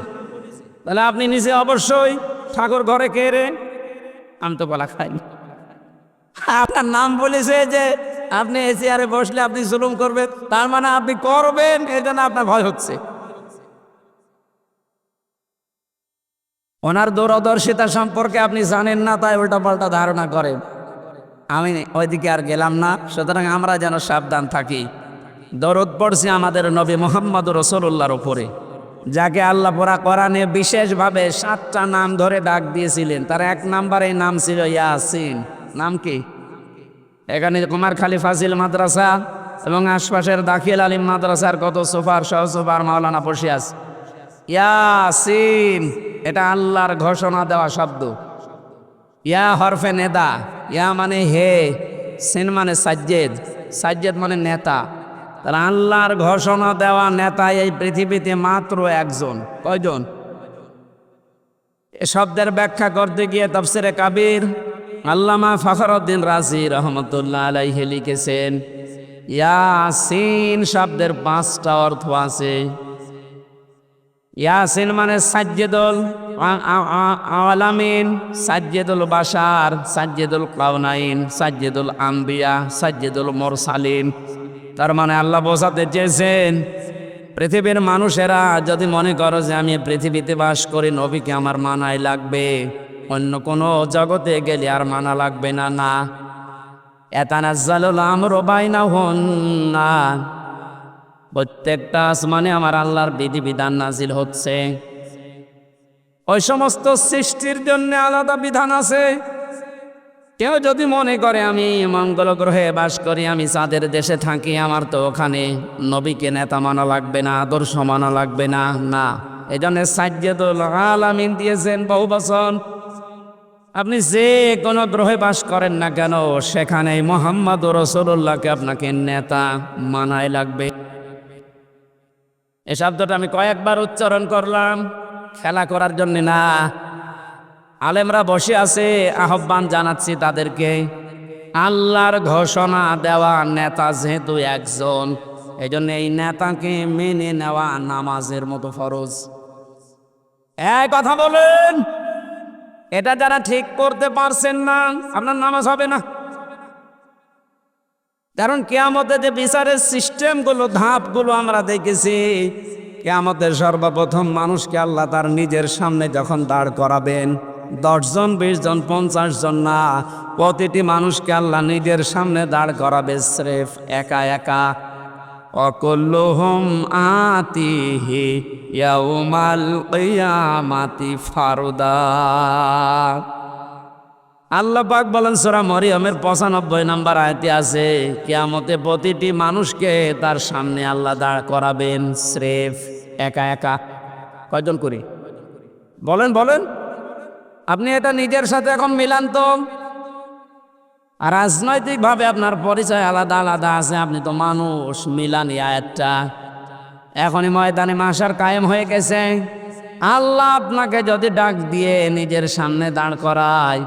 Speaker 1: তাহলে আপনি নিজে অবশ্যই ঠাকুর ঘরে কে রে? আমি তো বলা খাইনি। আপনার নাম বলেছে যে আপনি এই চেয়ারে বসলে আপনি জুলুম করবেন, তার মানে আপনি করবেন, এই জন্য আপনার ভয় হচ্ছে। ওনার দূরদর্শিতা সম্পর্কে আপনি জানেন না, তাই উল্টাপাল্টা ধারণা করেন। আমি ওইদিকে আর গেলাম না। সুতরাং আমরা যেন সাবধান থাকি। দরুদ পড়ছি আমাদের নবী মুহাম্মদ রাসূলুল্লাহর উপরে, যাকে আল্লাহ পুরা কোরআনে বিশেষভাবে 7টা নাম ধরে ডাক দিয়েছিলেন। তার 1 নম্বরের নাম ছিল ইয়াসিন। নাম কি? এখানে কুমারখালী ফাজিল মাদ্রাসা এবং আশপাশের দাখিল আলিম মাদ্রাসার কত সুপার সহ সুপার মাওলানা বসে আছে। ইয়াসিন এটা আল্লাহর ঘোষণা দেওয়া শব্দ। ইয়া হরফে নেদা, ইয়া মানে হে, সিন মানে সাজ্জেদ, সাজ্জেদ মানে নেতা। তাহলে আল্লাহর ঘোষণা দেওয়া নেতা এই পৃথিবীতে মাত্র একজন। কয়জন? এ শব্দের ব্যাখ্যা করতে গিয়ে তাফসিরে কাবির আল্লামা ফখরুদ্দিন রাজি রহমতুল্লাহ আলাইহি লিখেছেন, ইয়াসিন শব্দের 5টা অর্থ আছে। ইয়াসিন মানে সাজ্জেদুল আলামিন, সাজ্জেদুল বাশার, সাজ্জেদুল কাউনাইন, সাজ্জেদুল আম্বিয়া, সাজ্জেদুল মুরসালিন। তার মানে আল্লাহ বোঝাতে চেয়েছেন, পৃথিবীর মানুষেরা যদি মনে করো যে আমি পৃথিবীতে বাস করি, নবীকে আমার মানাই লাগবে, অন্য কোনো জগতে গেলে আর মানা লাগবে না। না, ইয়াতানাজ্জালুল আমরু বাইনাহুন্না, প্রত্যেকটা আসমানে আমার আল্লাহর বিধিবিধান নাজিল হচ্ছে। ওই সমস্ত সৃষ্টির জন্য আলাদা বিধান আছে। কেউ যদি মনে করে আমি মঙ্গল গ্রহে বাস করি, আমি চাঁদের দেশে থাকি, আমার তো ওখানে নবীকে নেতা মানা লাগবে না, আদর্শ মানা লাগবে না। না, এই জন্য সাজ্জেদুল আলামিন দিয়েছেন বহু বচন। আপনি যে কোনো গ্রহে বাস করেন না কেন, সেখানে মুহাম্মদ রাসূলুল্লাহকে আপনাকে নেতা মানাই লাগবে। এই শব্দটা আমি কয়েকবার উচ্চারণ করলাম, খেলা করার জন্য না। আলেমরা বসে আছে, আহ্বান জানাচ্ছি তাদেরকে। আল্লাহর ঘোষণা দেওয়া নেতা যেহেতু একজন, এই জন্য এই নেতাকে মেনে নেওয়া নামাজের মতো ফরজ। এই কথা বলেন, এটা যারা ঠিক করতে পারছেন না, আপনার নামাজ হবে না। কারণ কিয়ামতে যে বিচারের সিস্টেমগুলো, ধাপগুলো আমরা দেখেছি, কিয়ামতের সর্বপ্রথম মানুষকে আল্লাহ তার নিজের সামনে যখন দাঁড় করাবেন, 10 জন 20 জন 50 জন না, প্রতিটি মানুষকে আল্লাহ নিজের সামনে দাঁড় করাবে স্রেফ একা একা। অকুল্লুহুম আতিহি ইয়াউমাল কিয়ামাতি ফারদা। আল্লাহ পাক বলেন সূরা মরিয়মের 95 নম্বর আয়াতে আছে, কিয়ামতে প্রতিটি মানুষকে তার সামনে আল্লাহ দাঁড় করাবেন স্রেফ একা একা। কয়জন করি বলেন বলেন, আপনি এটা নিজের সাথে এখন মিলান তো। আর রাজনৈতিকভাবে আপনার পরিচয় আলাদা আলাদা আছে, আপনি তো মানুষ, মিলান এই আয়াতটা। এখনই ময়দানে মাশার কায়েম হয়ে গেছে। আল্লাহ আপনাকে যদি ডাক দিয়ে নিজের সামনে দাঁড় করায়,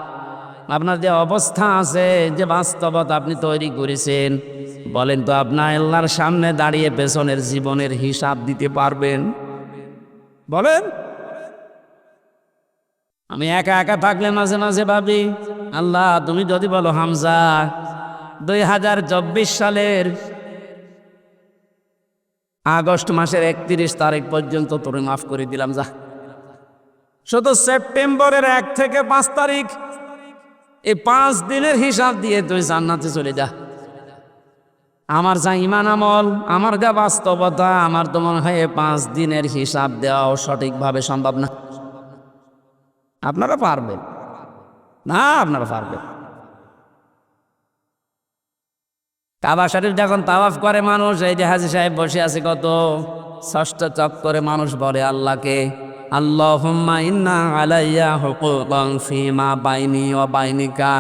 Speaker 1: আপনার যে অবস্থা আছে, যে বাস্তবতা আপনি তৈরি করেছেন, বলেন তো আপনার আল্লাহর সামনে দাঁড়িয়ে পেছনের জীবনের হিসাব দিতে পারবেন? বলেন। আমি একা একা থাকলে মাঝে মাঝে ভাবি, আল্লাহ তুমি যদি বলো হামজা 2024 সালের আগস্ট মাসের 31 তারিখ পর্যন্ত তোরে মাফ করে দিলাম, যা। শুধু সেপ্টেম্বরের 1 থেকে 5 তারিখ, এই 5 দিনের হিসাব দিয়ে তুই জান্নাতে চলে যা। আমার যা ইমান আমল, আমার যা বাস্তবতা, আমার তো মনে হয় 5 দিনের হিসাব দেওয়াও সঠিকভাবে সম্ভব না। আপনারা পারবেন না? আপনারা পারবেন? কাবা শরীফ যখন তাওয়াফ করে মানুষ, এই যে হাজী সাহেব বসে আছে, কত 6টা চক্করে মানুষ বলে আল্লাহকে, আল্লাহুম্মা ইন্না আলাইয়া হুকুকান ফীমা বাইনি ওয়া বাইনিকা।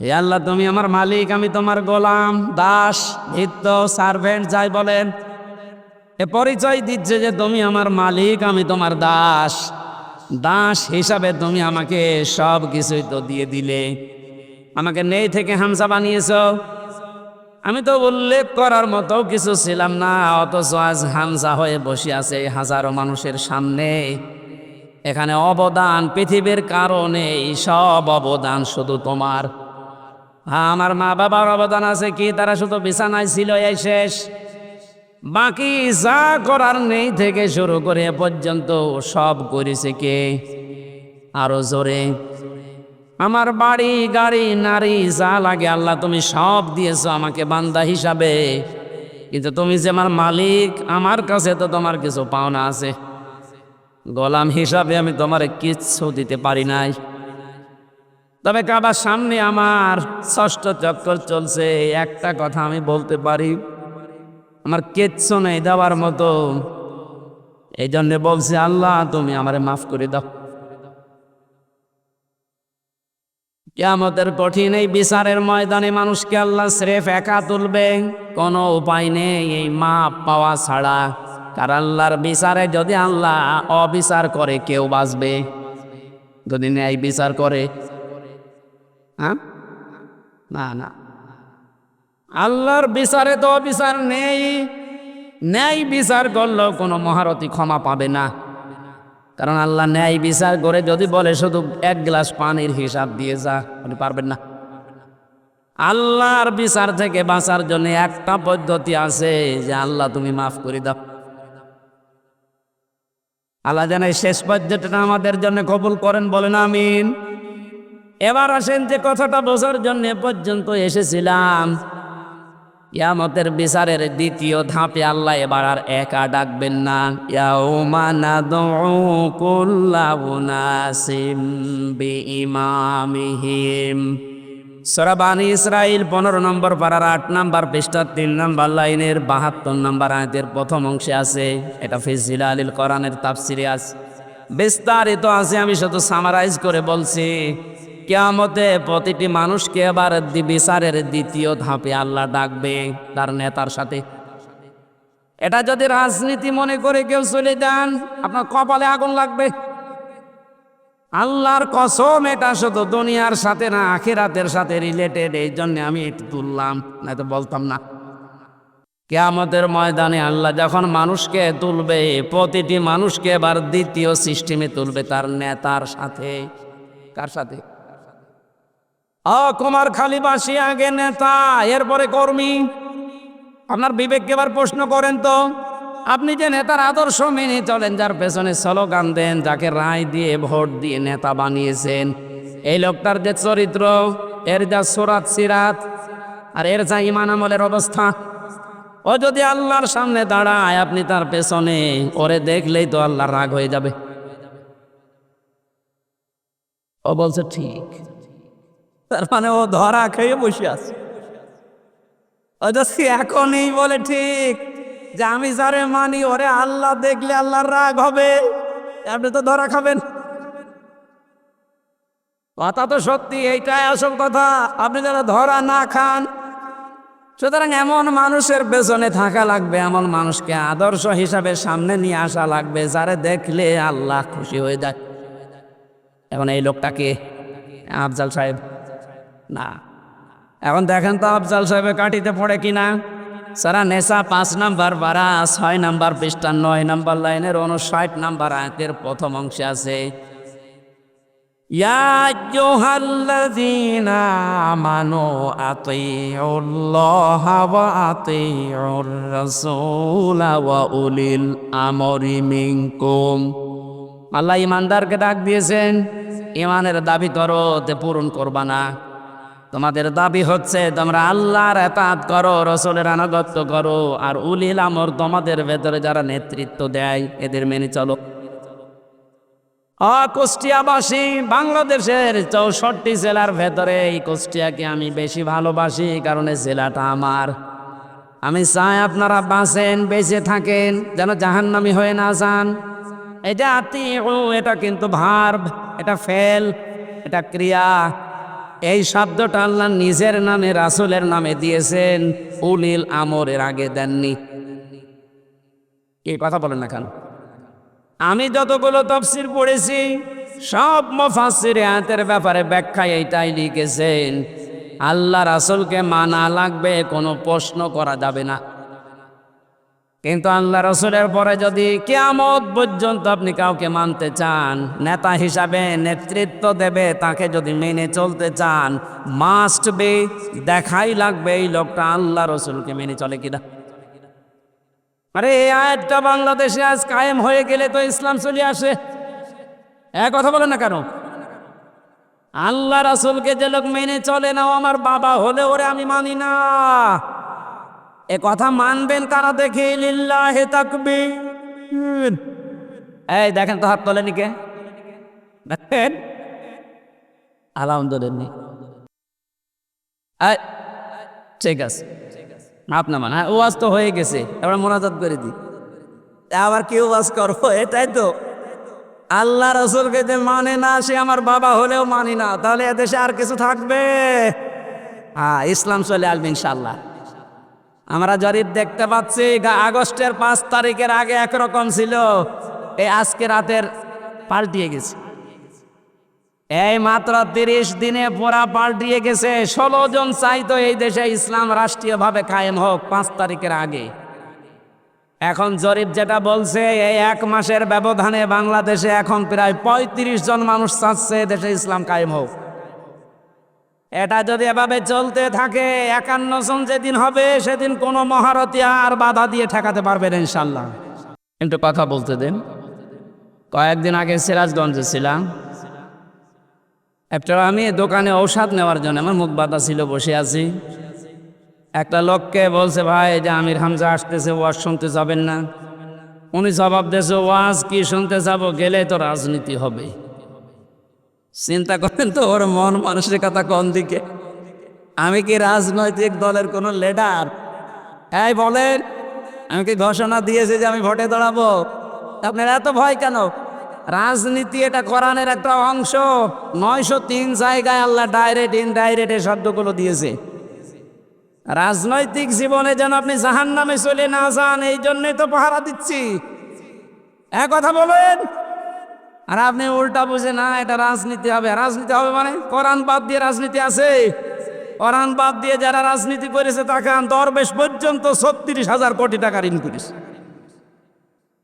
Speaker 1: হে আল্লাহ তুমি আমার মালিক, আমি তোমার গোলাম, দাস, ভৃত্য, সার্ভেন্ট যাই বলেন, এ পরিচয় দিচ্ছে যে তুমি আমার মালিক, আমি তোমার দাস। দাস হিসাবে তুমি আমাকে সব কিছুই তো দিয়ে দিলে, আমাকে নেই থেকে হামজা বানিয়েছো। আমি তো উল্লেখ করার মতো কিছু ছিলাম না, অথচ আজ হামজা হয়ে বসে আছে হাজারো মানুষের সামনে। এখানে অবদান পৃথিবীর কারণে, সব অবদান শুধু তোমার। হ্যাঁ, আমার মা বাবার অবদান আছে কি? তারা শুধু বিছানায় ছিল, এই শেষ। বাকি যা করার নেই থেকে শুরু করে এ পর্যন্ত সব করেছে কে? আরো জোরে, আমার বাড়ি গাড়ি নারী যা লাগে আল্লাহ তুমি সব দিয়েছো আমাকে বান্দা হিসাবে, কিন্তু তুমি যে আমার মালিক, আমার কাছে তো তোমার কিছু পাওনা আছে। গোলাম হিসাবে আমি তোমার কিচ্ছু দিতে পারি নাই। তবে কাবার সামনে আমার 6টা চক্কর চলছে, একটা কথা আমি বলতে পারি, আমার কিচ্ছু নেই দেওয়ার মতো। এই জন্যে বলছি আল্লাহ তুমি আমারে মাফ করে দাও। কিয়ামতের কঠিন এই বিচারের ময়দানে মানুষকে আল্লাহ স্রেফ একা তুলবে, কোনো উপায় নেই এই মাপ পাওয়া ছাড়া। কারণ আল্লাহর বিচারে যদি আল্লাহ অবিচার করে, কেউ বাঁচবে? যদি ন্যায় বিচার করে, হ্যাঁ, না না, আল্লাহর বিচারে তো অবিচার নেই। ন্যায় বিচার করলেও কোনো মহারথী ক্ষমা পাবে না। কারণ আল্লাহ ন্যায় বিচার করে যদি বলে শুধু 1 গ্লাস পানির হিসাব দিয়ে যা, আপনি পারবেন না। আল্লাহর বিচার থেকে বাঁচার জন্য একটা পদ্ধতি আছে, যে আল্লাহ তুমি মাফ করে দাও। আল্লাহ যেন শেষ পর্যন্তটা আমাদের জন্য কবুল করেন, বলেন আমিন। এবার আসেন যে কথাটা বোঝার জন্য এ পর্যন্ত এসেছিলাম, কিয়ামতের বিচারের দ্বিতীয় ধাপে আল্লাহ এবার আর একা ডাকবেন না। ইয়াউমা নাদউ কুল্লা উনাসিম বিইমামিহিম। সূরা বানী ইসরাঈল 15 নম্বর পারার 8 নম্বর পৃষ্ঠার 3 নম্বর লাইনের 72 নম্বর আয়াতের প্রথম অংশে আছে। এটা ফি জিলালিল কোরআনের তাফসিরে আছে, বিস্তারিত আছে, আমি শুধু সামারাইজ করে বলছি। কিয়ামতে প্রতিটি মানুষকে এবার বিচারের দ্বিতীয় ধাপে আল্লাহ ডাকবে তার নেতার সাথে। এটা যদি রাজনীতি মনে করে কেউ চলে যান, আপনার কপালে আগুন লাগবে। আল্লাহর কসম, এটা শুধু দুনিয়ার সাথে না, আখিরাতের সাথে রিলেটেড। এই জন্য আমি একটু তুললাম, না তো বলতাম না। কিয়ামতের ময়দানে আল্লাহ যখন মানুষকে তুলবে, প্রতিটি মানুষকে এবার দ্বিতীয় সিস্টেমে তুলবে তার নেতার সাথে। কার সাথে? কুমারখালীবাসী আগে নেতা, এরপরে কর্মী। আপনার বিবেককে এবার প্রশ্ন করেন তো, আপনি যে নেতার আদর্শ মেনে চলেন, যার পেছনে স্লোগান দেন, যাকে রায় দিয়ে ভোট দিয়ে নেতা বানিয়েছেন, এই লোকটার যে চরিত্র, এর যা সুরাত সিরাত আর এর যা ইমান আমলের অবস্থা, ও যদি আল্লাহর সামনে দাঁড়ায়, আপনি তার পেছনে, ওরে দেখলেই তো আল্লাহর রাগ হয়ে যাবে। ও বলছে ঠিক, তার মানে ও ধরা খেয়ে বসে আছে। ও যদি এখনই বলে ঠিক যে আমি যারে মানি ওরে আল্লাহ দেখলে আল্লাহর রাগ হবে, আপনি তো ধরা খাবেন। কথা তো সত্যি, এইটাই আসল কথা। আপনি যারা ধরা না খান, সুতরাং এমন মানুষের পেছনে থাকা লাগবে, এমন মানুষকে আদর্শ হিসাবে সামনে নিয়ে আসা লাগবে, যারে দেখলে আল্লাহ খুশি হয়ে যায়। এখন এই লোকটাকে আফজাল সাহেব না, এখন দেখেন তো আফজাল সাহেবের কাটিতে পড়ে কিনা। সারা নেশা 5 নাম্বার পারা 6 নাম্বার পৃষ্ঠা 9 নাম্বার লাইনের 59 নাম্বার আয়াতের প্রথম অংশে আছে, ইয়া আইয়ুহাল্লাযীনা আমানু আতিউল্লাহা ওয়া আতিউর রাসূলা ওয়া উলিল আমরি মিনকুম। আল্লাহ ইমানদারকে ডাক দিয়েছেন, ইমানের দাবি করো, তে পূরণ করবা না। তোমাদের দাবি হচ্ছে তোমরা আল্লাহর ইতাআত করো, রাসূলের আনুগত্য করো, আর উলিল আমর তোমাদের ভেতরে যারা নেতৃত্ব দেয় এদের মেনে চলো। কুষ্টিয়াবাসী, বাংলাদেশের 64 জেলার ভেতরে এই কুষ্টিয়াকে আমি বেশি ভালোবাসি, কারণ এই জেলাটা আমার। আমি চাই আপনারা বাঁচেন, বেঁচে থাকেন, যেন জাহান্নামী হয়ে না যান। এই যে আতিউ, এটা কিন্তু ভার্ব, এটা ফেল, এটা ক্রিয়া। এই শব্দটা আল্লাহ নিজের নামে রাসূলের নামে দিয়েছেন, উলিল আমরের আগে দেননি। এই কথা বলেন না কেন? আমি যতগুলো তাফসীর পড়েছি, সব মুফাসসির আয়াতের ব্যাপারে ব্যাখ্যা এইটাই লিখেছেন, আল্লাহ রাসূলকে মানা লাগবে, কোনো প্রশ্ন করা যাবে না। কিন্তু আল্লাহ রাসূলের পরে যদি কিয়ামত পর্যন্ত আপনি কাউকে মানতে চান, নেতা হিসাবে নেতৃত্ব দেবে, তাকে যদি মেনে চলতে চান, মাস্ট বি, দেখাই লাগবে এই লোকটা আল্লাহ রাসূলকে মেনে চলে কিনা। আরে এই আয়াতটা বাংলাদেশে আজ কায়েম হয়ে গেলে তো ইসলাম চলে আসে। এক কথা বলে না কেন? আল্লাহ রাসূলকে যে লোক মেনে চলে না, ও আমার বাবা হলে ওরে আমি মানি না। এ কথা মানবেন কারা? দেখে লিল্লাহি তাকবীর। এই দেখেন তো, হাত তোলেনি কে? দেখেন, আলহামদুলিল্লাহ। ঠিক আছে, আপনার মানে ওয়াজ তো হয়ে গেছে, এবার মোনাজাত করে দিই। আবার কি ওয়াজ করবো? এটাই তো, আল্লাহ রাসূলকে যে মানে না, সে আমার বাবা হলেও মানি না, তাহলে এদেশে আর কিছু থাকবে? হ্যাঁ, ইসলাম চলে আসবে ইনশাল্লাহ। আমরা জরিপ দেখতে পাচ্ছি, আগস্টের 5 তারিখের আগে একরকম ছিল, এই আজকে রাতের পাল্টিয়ে গেছে। এই মাত্র 30 দিনে পুরা পাল্টিয়ে গেছে। 16 জন চাইতো এই দেশে ইসলাম রাষ্ট্রীয়ভাবে কায়েম হোক 5 তারিখের আগে। এখন জরিপ যেটা বলছে, এই 1 মাসের ব্যবধানে বাংলাদেশে এখন প্রায় 35 জন মানুষ চাচ্ছে দেশে ইসলাম কায়েম হোক। এটা যদি এভাবে চলতে থাকে, 51 জন যেদিন হবে, সেদিন কোনো মহারথী আর বাধা দিয়ে ঠেকাতে পারবে না ইনশাল্লাহ। কিন্তু কথা বলতে দেন। কয়েকদিন আগে সিরাজগঞ্জে ছিলাম, একটা আমি দোকানে ঔষধ নেওয়ার জন্য, আমার মুখ বাঁধা ছিল, বসে আছি। একটা লোককে বলছে, ভাই যে আমির হামজা আসতেছে, ওয়াজ শুনতে যাবেন না? উনি জবাব দিয়েছে, ওয়াজ কি শুনতে যাব, গেলে তো রাজনীতি হবে। চিন্তা করেন তো, ওর মন মানসিকতা কোন দিকে। আমি কি রাজনৈতিক দলের কোনো লিডার? এই বলেন, আমি কি ঘোষণা দিয়েছি যে আমি ভোটে দাঁড়াবো? আপনার এত ভয় কেন? রাজনীতি এটা কোরআনের একটা অংশ। 903 জায়গায় আল্লাহ ডাইরেক্ট ইনডাইরেক্ট এই শব্দগুলো দিয়েছে। রাজনৈতিক জীবনে যেন আপনি জাহান্নামে চলে না যান, এই জন্যই তো পাহারা দিচ্ছি। এক কথা বলেন, আর আপনি উল্টা বুঝে না এটা রাজনীতি হবে। রাজনীতি হবে মানে কোরআন বাদ দিয়ে রাজনীতি আছে? কোরআন বাদ দিয়ে যারা রাজনীতি করেছে তাকে দরবেশ পর্যন্ত 36,000 কোটি টাকার ঋণ করেছে।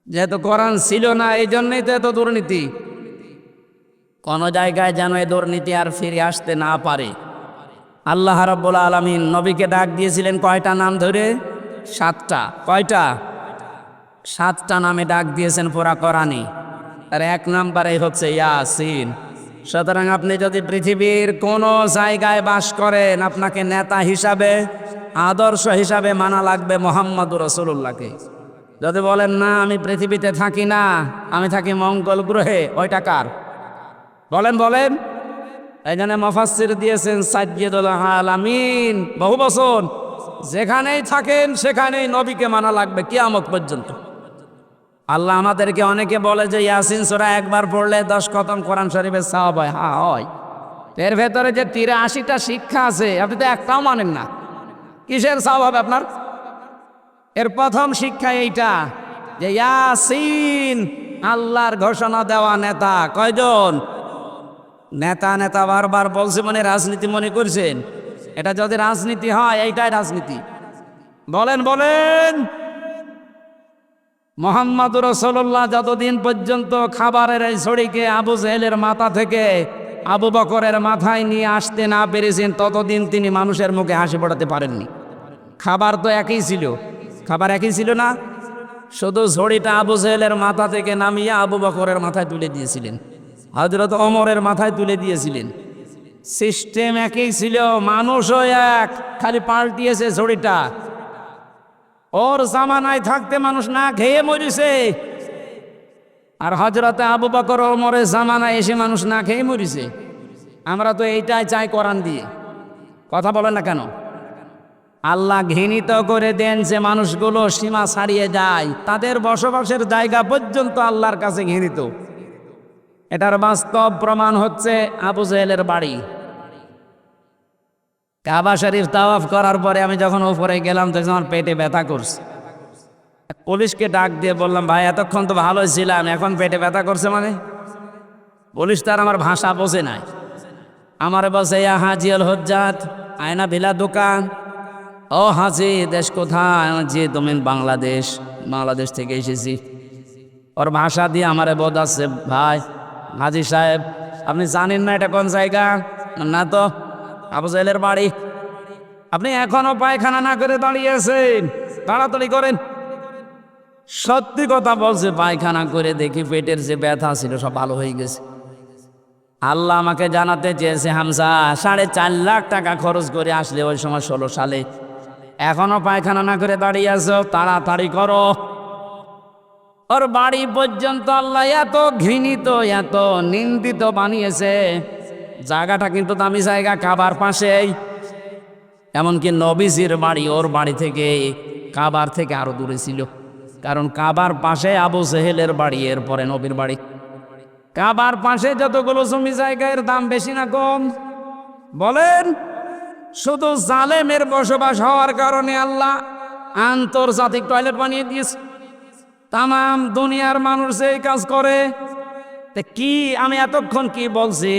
Speaker 1: যেহেতু কোরআন ছিল না, এই জন্যই তো এত দুর্নীতি। কোন জায়গায় যেন এই দুর্নীতি আর ফিরে আসতে না পারে, আল্লাহ রাব্বুল আলামিন নবীকে ডাক দিয়েছিলেন কয়টা নাম ধরে? 7টা। কয়টা? 7টা নামে ডাক দিয়েছেন পুরা কোরআনে। আর 1 নম্বরে হচ্ছে ইয়াসিন। সুতরাং আপনি যদি পৃথিবীর কোনো জায়গায় বাস করেন, আপনাকে নেতা হিসাবে, আদর্শ হিসাবে মানা লাগবে মুহাম্মদুর রাসূলুল্লাহকে। যদি বলেন না আমি পৃথিবীতে থাকি না, আমি থাকি মঙ্গল গ্রহে, ওইটা কার? বলেন বলেন। এই জন্য মুফাসসির দিয়েছেন সাইয়্যিদুল আলামিন, বহু বছর যেখানেই থাকেন সেখানেই নবীকে মানা লাগবে কিয়ামত পর্যন্ত। আল্লাহ আমাদেরকে, অনেকে বলে যে ইয়াসিন সূরা একবার পড়লে 10 খতম কোরআন শরীফের সওয়াব হয়। হ্যাঁ হয়। এর ভেতরে যে 83টা শিক্ষা আছে আপনি তো একটাও মানেন না, কিসের সওয়াব হবে আপনার? এর প্রথম শিক্ষা এইটা যে ইয়াসিন আল্লাহর ঘোষণা দেওয়া নেতা। কয়জন? নেতা নেতা বারবার বলছে, মানে রাজনীতি মনে করছেন? এটা যদি রাজনীতি হয়, এইটাই রাজনীতি। বলেন বলেন। মুহাম্মদুর রাসূলুল্লাহ যতদিন পর্যন্ত খাবারের এই ছড়িকে আবু জেহেলের মাথা থেকে আবু বকরের মাথায় নিয়ে আসতে না পেরেছেন, ততদিন তিনি মানুষের মুখে হাসি ফোটাতে পারেননি। খাবার তো একই ছিল, খাবার একই ছিল না, শুধু ঝড়িটা আবু জেহেলের মাথা থেকে নামিয়ে আবু বকরের মাথায় তুলে দিয়েছিলেন, হযরত ওমরের মাথায় তুলে দিয়েছিলেন। সিস্টেম একই ছিল, মানুষও এক, খালি পাল্টিয়েছে ঝড়িটা। ওর জামানায় থাকতে মানুষ না খেয়ে মরিছে, আর হযরতে আবু বকর ওমরের জামানায় এসে মানুষ না খেয়ে মরিছে। আমরা তো এইটাই চাই কোরআন দিয়ে। কথা বলেন না কেন? আল্লাহ ঘৃণিত করে দেন যে মানুষগুলো সীমা ছাড়িয়ে যায়, তাদের বসবাসের জায়গা পর্যন্ত আল্লাহর কাছে ঘৃণিত। এটার বাস্তব প্রমাণ হচ্ছে আবু জেহেলের বাড়ি। কাবা শরীফ তাওয়াফ করার পরে আমি যখন উপরে গেলাম তখন আমার পেটে ব্যথা করছে। পুলিশকে ডাক দিয়ে বললাম, ভাই এতক্ষণ তো ভালোই ছিলাম, এখন পেটে ব্যথা করছে মানে? পুলিশ তার আমার ভাষা বোঝে নাই। আমার বসে ইয়া হাজি আল হজ্জাত আয়না ভিলা দোকান। ও হাজি, দেশ কোথায়? জি তুমি বাংলাদেশ। বাংলাদেশ থেকে এসেছি। ওর ভাষা দিয়ে আমারে বোধ আছে, ভাই হাজি সাহেব আপনি জানেন না এটা কোন জায়গা? না তো। আবু জেহেলের বাড়ি। আপনি এখনো পায়খানা না করে দাঁড়িয়ে আছেন, তাড়াতাড়ি করেন। সত্যি কথা বলছে, পায়খানা করে দেখি পেটের যে ব্যথা ছিল সব ভালো হয়ে গেছে। আল্লাহ আমাকে জানাতে চেয়েছে, হামজা 4.5 লাখ টাকা খরচ করে আসলে ওই সময় 16 সালে, এখনো পায়খানা না করে দাঁড়িয়ে আছো, তাড়াতাড়ি করো। ওর বাড়ি পর্যন্ত আল্লাহ এত ঘৃণিত, এত নিন্দিত বানিয়েছে। জায়গাটা কিন্তু দামি জায়গা, কাবার পাশেই। এমনকি নবীজির বাড়ি ওর বাড়ি থেকে, কাবার থেকে আরো দূরে ছিল, কারণ কাবার পাশে আবু জেহেলের বাড়ি, এরপরে নবীর বাড়ি। কাবার পাশে যতগুলো জমি জায়গা, এর দাম বেশি না কম? বলেন। শুধু জালেমের বসবাস হওয়ার কারণে আল্লাহ আন্তর্জাতিক টয়লেট বানিয়ে দিয়েছে। তাম দুনিয়ার মানুষ এই কাজ করে। কি আমি এতক্ষণ কি বলছি?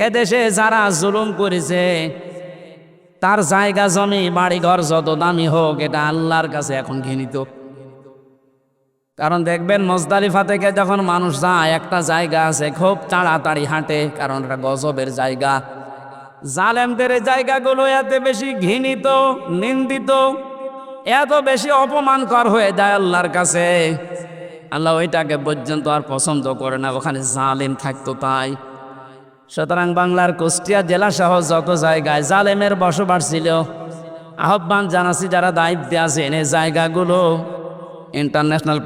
Speaker 1: এদেশে যারা জুলুম করেছে, তার জায়গা জমি বাড়িঘর যত দামি হোক, এটা আল্লাহর কাছে এখন ঘৃণিত। কারণ দেখবেন মুজদালিফা থেকে যখন মানুষ যায়, একটা জায়গা আছে খুব তাড়াতাড়ি হাঁটে, কারণ এটা গজবের জায়গা। জালেমদের এই জায়গাগুলো এত বেশি ঘৃণিত, নিন্দিত, এত বেশি অপমানকর হয়ে যায় আল্লাহর কাছে, আল্লাহ ওইটাকে পর্যন্ত আর পছন্দ করে না, ওখানে জালেম থাকতো তাই। সুতরাং বাংলার কুষ্টিয়া জেলা সহ যত জায়গায় জালেমের বসবাস ছিল, আহ্বান জানাচ্ছি যারা দায়িত্বে আছেন এই জায়গাগুলো ইন্টারন্যাশনাল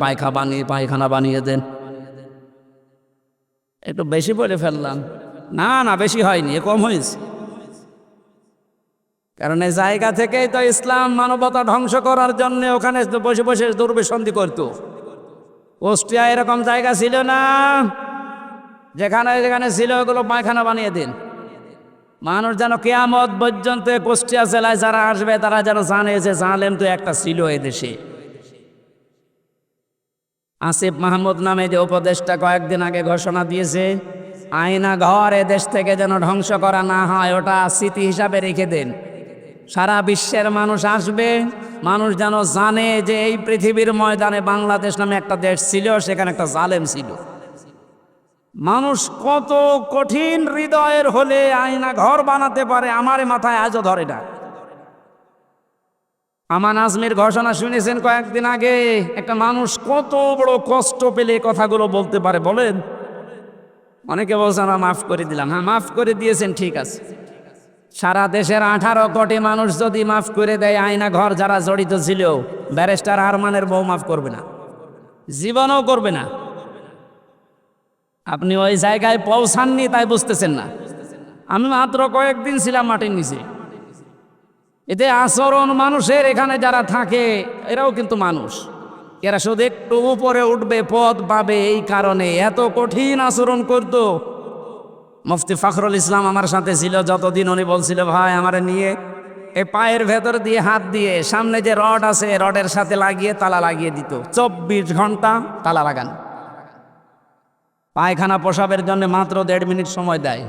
Speaker 1: পায়খানা বানিয়ে দেন। একটু বেশি বলে ফেললাম? না না, বেশি হয়নি, কম হয়েছে। কারণ এই জায়গা থেকেই তো ইসলাম মানবতা ধ্বংস করার জন্য ওখানে বসে বসে দুর্বিসন্ধি করত। কুষ্টিয়া এরকম জায়গা ছিল না, যেখানে যেখানে ছিল ওগুলো পায়খানা বানিয়ে দিন। মানুষ যেন কিয়ামত পর্যন্ত কুষ্টিয়া জেলায় যারা আসবে তারা যেন জানে যে জালেম তো একটা ছিল এদেশে। আসিফ মাহমুদ নামে যে উপদেষ্টা কয়েকদিন আগে ঘোষণা দিয়েছে, আয়না ঘর এদেশ থেকে যেন ধ্বংস করা না হয়, ওটা স্মৃতি হিসাবে রেখে দেন। সারা বিশ্বের মানুষ আসবে, মানুষ যেন জানে যে এই পৃথিবীর ময়দানে বাংলাদেশ নামে একটা দেশ ছিল, সেখানে একটা জালেম ছিল। মানুষ কত কঠিন হৃদয়ের হলে আয়না ঘর বানাতে পারে, আমার মাথায় আজও ধরে না। আমান আজমির ঘোষণা শুনেছেন কয়েকদিন আগে? একটা মানুষ কত বড় কষ্ট পেলে কথাগুলো বলতে পারে বলেন? অনেকে বলছে আমরা মাফ করে দিলাম। হ্যাঁ, মাফ করে দিয়েছেন, ঠিক আছে। সারা দেশের 18 কোটি মানুষ যদি মাফ করে দেয়, আয়না ঘর যারা জড়িত ছিল, ব্যারিস্টার আরমানের বউ মাফ করবে না, জীবনও করবে না। আপনি ওই জায়গায় পৌঁছাননি, তাই বুঝতেছেন না। আমি মাত্র কয়েকদিন ছিলাম মাটির নিচে। এতে আচরণ মানুষের, এখানে যারা থাকে এরাও কিন্তু মানুষ। এরা শুধু একটু উপরে উঠবে, পদ পাবে, এই কারণে এত কঠিন আচরণ করতো। মুফতি ফখরুল ইসলাম আমার সাথে ছিল যতদিন, উনি বলছিল ভাই আমারে নিয়ে এই পায়ের ভেতর দিয়ে হাত দিয়ে সামনে যে রড আছে রডের সাথে লাগিয়ে তালা লাগিয়ে দিত। 24 ঘন্টা তালা লাগান। পায়খানা প্রসাবের জন্য মাত্র 1.5 মিনিট সময় দেয়,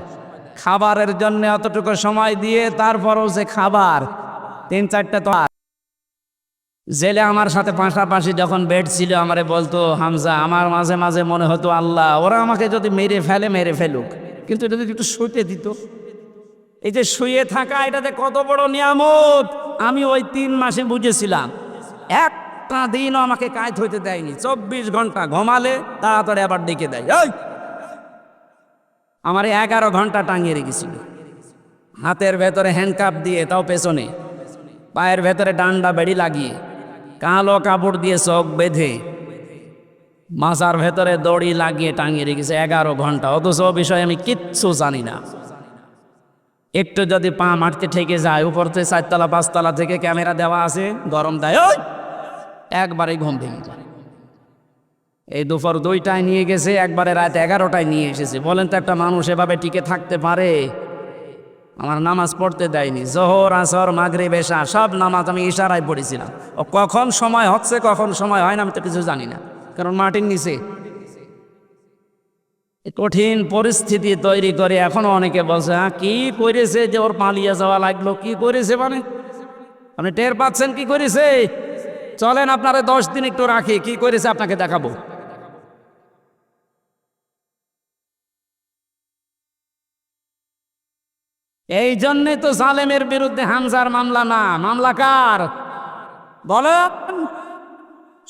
Speaker 1: খাবারের জন্য অতটুকু সময় দিয়ে তারপরও যে খাবার 3-4টা। তো জেলে আমার সাথে পাশাপাশি যখন বেড ছিল আমারে বলতো, হামজা আমার মাঝে মাঝে মনে হতো আল্লাহ ওরা আমাকে যদি মেরে ফেলে মেরে ফেলুক, কিন্তু এটা যদি একটু শুতে দিত। এই যে শুয়ে থাকা, এটাতে কত বড় নিয়ামত আমি ওই 3 মাসে বুঝেছিলাম। একটা দিনও আমাকে কায়ত হইতে দেয়নি। 24 ঘন্টা ঘুমালে তাড়াতাড়ি আবার ডেকে দেয়। ওই আমার 11 ঘন্টা টাঙিয়ে রেখেছিল, হাতের ভেতরে হ্যান্ডকাপ দিয়ে, তাও পেছনে, পায়ের ভেতরে ডান্ডা বেড়ি লাগিয়ে, কালো কাপড় দিয়ে চোখ বেঁধে, মাজার ভেতরে দড়ি লাগিয়ে টাঙিয়ে রেখেছে 11 ঘন্টা। অথচ বিষয়ে আমি কিচ্ছু জানি না। একটু যদি পা মারতে ঠেকে যায়, উপর থেকে 4তলা 5তলা থেকে ক্যামেরা দেওয়া আছে, গরম দেয়, ওই একবারে ঘুম ভেঙে যায়। এই দুপুর 2টায় নিয়ে গেছে, একবারে রাত 11টায় নিয়ে এসেছে। বলেন তো একটা মানুষ এভাবে টিকে থাকতে পারে? আমার নামাজ পড়তে দেয়নি। জোহর, আসর, মাগরিব, এশা সব নামাজ আমি ইশারায় পড়েছিলাম। ও কখন সময় হচ্ছে কখন সময় হয় না আমি তো কিছু জানি না, কারণ মাটির নিচে। কঠিন পরিস্থিতি তৈরি করে এখনো অনেকে বলছে হ্যাঁ কি করেছে যে ওর পালিয়ে যাওয়া লাগলো? কি করেছে মানে আপনি টের পাচ্ছেন কি করেছে? চলেন আপনারা 10 দিন একটু রাখি, কি করেছে আপনাকে দেখাবো। এই জন্যে তো জালেমের বিরুদ্ধে হামজার মামলা না, মামলা কার বলেন?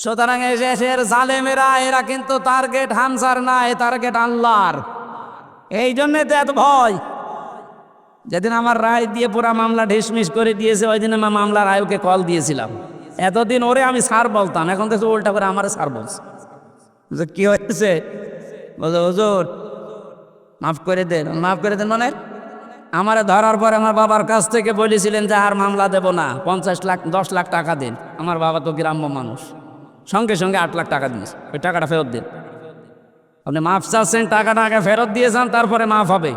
Speaker 1: সুতরাং এই দেশের জালেমেরা, এরা কিন্তু টার্গেট হামজার না, এই টার্গেট আল্লাহর। এই জন্যে তো এত ভয়। যেদিন আমার রায় দিয়ে পুরা মামলা ঢিসমিস করে দিয়েছে, ওই দিন আমার মামলার আয়োকে কল দিয়েছিলাম। এতদিন ওরে আমি স্যার বলতাম, এখন তো উল্টা করে আমারে স্যার বলছে। যে কি হয়েছে? বলছে হুজুর মাফ করে দেন। মাফ করে দেন মানে? আমারে ধরার পরে আমার বাবার কাছ থেকে বলেছিলেন যে আর মামলা দেব না, 50 লাখ 10 লাখ টাকা দিন। আমার বাবা তো গ্রাম্য মানুষ, সঙ্গে সঙ্গে 8 লাখ টাকা দিয়েছে। ওই টাকাটা ফেরত দিন। আপনি মাফ চাচ্ছেন, টাকাটা আগে ফেরত দিয়ে যান, তারপরে মাফ হবে।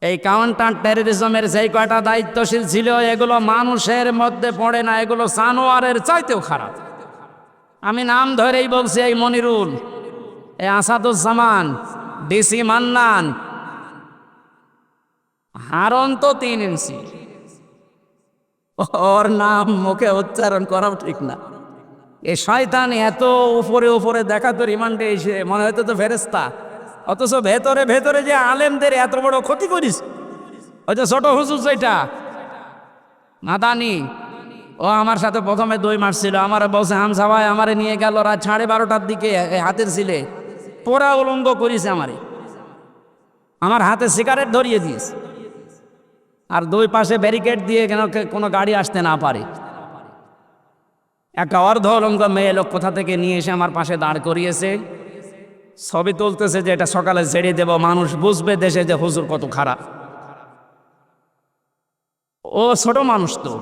Speaker 1: এই কাউন্টার টেররিজমের যেই কয়টা দায়িত্বশীল ছিল, এগুলো মানুষের মধ্যে পড়ে না, এগুলো জানোয়ারের চাইতেও খারাপ। আমি নাম ধরেই বলছি, এই মনিরুল, এই আসাদুজ্জামান, ডিসি মান্নান, হারন তো 3 ইঞ্চি, ওর নাম মুখে উচ্চারণ করাও ঠিক না। এই শয়তান এত উপরে উপরে দেখাতো, রিমান্ডে এসে মনে হয়তো তো ফেরেস্তা, অথচ ভেতরে ভেতরে যে আলেমদের এত বড় ক্ষতি করিস। ওই যে ছোট হুজুর যেটা মাদানি, ও আমার সাথে প্রথমে 2 মাস ছিল। আমার বলছে হামজা ভাই আমারে নিয়ে গেল রাত 12:30টার দিকে, হাতের ছিলে পোড়া উলঙ্গ করিছে আমারে, আমার হাতে সিগারেট ধরিয়ে দিয়েছে, আর 2 পাশে ব্যারিকেড দিয়ে কেন কোনো গাড়ি আসতে না পারে। একটা অর্ধ উলঙ্গ মেয়ে লোক কোথা থেকে নিয়ে এসে আমার পাশে দাঁড় করিয়েছে, ছবি তুলতেছে যে এটা সকালে ছেড়ে দেব, মানুষ বুঝবে দেশে যে হুজুর কত খারাপ। ও ছোট মানুষ, তো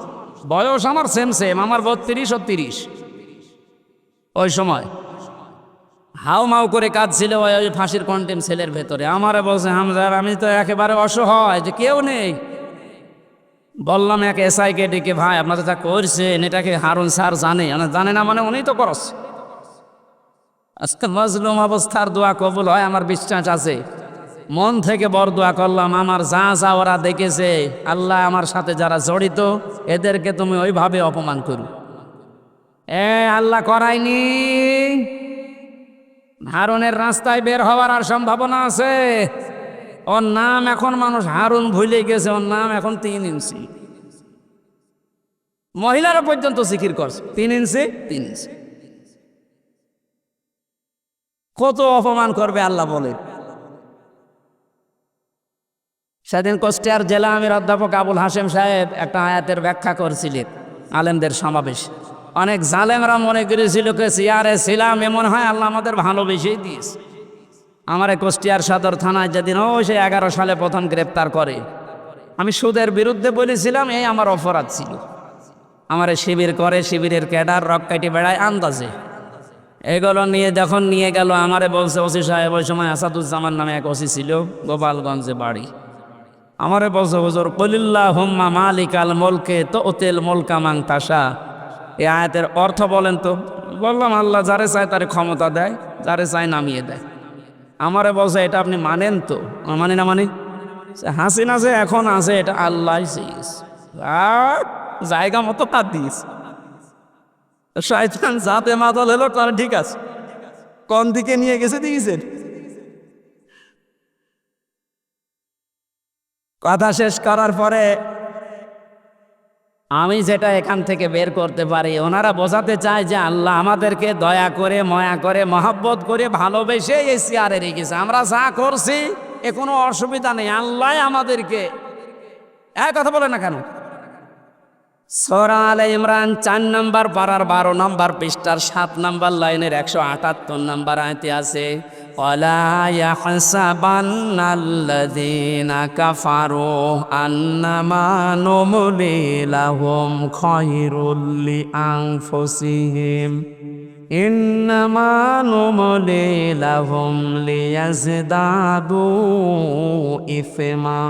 Speaker 1: বয়স আমার সেম সেম, আমার 32 ও 30। ওই সময় হাউ মাউ করে কাঁদছিল ওই ফাঁসির কন্টেম সেলের ভেতরে। আমারে বলছে হামজার আমি তো একেবারে অসহায়, যে কেউ নেই। বললাম এক এসআইকে ডেকে, ভাই আপনাদের যা করছেন এটাকে হারুন স্যার জানে? জানে না মানে উনি তো করছে। আজকে মজলুম অবস্থার দোয়া কবুল হয় আমার বিশ্বাস আছে। মন থেকে বড় দোয়া করলাম, আমার যা যা ওরা দেখেছে, আল্লাহ আমার সাথে যারা জড়িত এদেরকে তুমি ওইভাবে অপমান করো। আল্লাহ করায়নি, হারুনের রাস্তায় বের হওয়ার আর সম্ভাবনা আছে? ওর নাম এখন মানুষ হারুন ভুলে গেছে, ওর নাম এখন 3 ইঞ্চি। মহিলারা পর্যন্ত জিকির করছে 3 ইঞ্চি 3 ইঞ্চি। কত অপমান করবে আল্লাহ বলে। সেদিন কুষ্টিয়ার জেলা আমির অধ্যাপক আবুল হাশেম সাহেব একটা আয়াতের ব্যাখ্যা করছিলেন আলেমদের সমাবেশ। অনেক জালেমরা মনে করেছিল চেয়ারে ছিলাম এমন হয় আল্লাহ আমাদের ভালোবেসেই দিয়েছে। আমারে কুষ্টিয়ার সদর থানায় যেদিন সে 11 সালে প্রথম গ্রেপ্তার করে, আমি সুদের বিরুদ্ধে বলেছিলাম, এই আমার অপরাধ ছিল। আমারে শিবির করে, শিবিরের ক্যাডার রক কাটি বেড়ায় আন্দাজে। এগুলো নিয়ে যখন নিয়ে গেল, আমারে বলছে ওসি সাহেব, ওই সময় আসাদুজ্জামান নামে এক ওসি ছিল, গোপালগঞ্জে বাড়ি। আমারে বলছে হুজুর কুলিল্লাহুম্মা মালিকাল মুলকে তুতিল মুলকা মান তাশা, এই আয়াতের অর্থ বলেন তো। বললাম আল্লাহ যারে চায় তারে ক্ষমতা দেয়, যারে চায় নামিয়ে দেয়। আমারে বলছে এটা আপনি মানেন তো? মানে না মানে? হাসিনা যে এখন আছে এটা আল্লাহ জায়গা মতো তার দিস। শয়তান যাতে মাদল হলো তার ঠিক আছে, কোন দিকে নিয়ে গেছে দিয়েছেন। কথা শেষ করার পরে আমি যেটা এখান থেকে বের করতে পারি, ওনারা বোঝাতে চায় যে আল্লাহ আমাদেরকে দয়া করে, মায়া করে, মহব্বত করে, ভালোবেসে এই চেয়ারে রেখেছে। আমরা যা করছি এ কোনো অসুবিধা নেই, আল্লাহ আমাদেরকে। এক কথা বলে না কেন? সূরা আলে ইমরান 4 নম্বর পারার 12 নম্বর পৃষ্ঠার 7 নম্বর লাইনের 178 নম্বর আয়াতে আছে, ওয়ালা ইয়াহসাবান্নাল্লাযীনা কাফারু আন্নামা নুমলি লাহুম খায়রুল লিআনফুসিহিম ইন্নামা নুমলি লাহুম লিয়াজদাদু ইসমা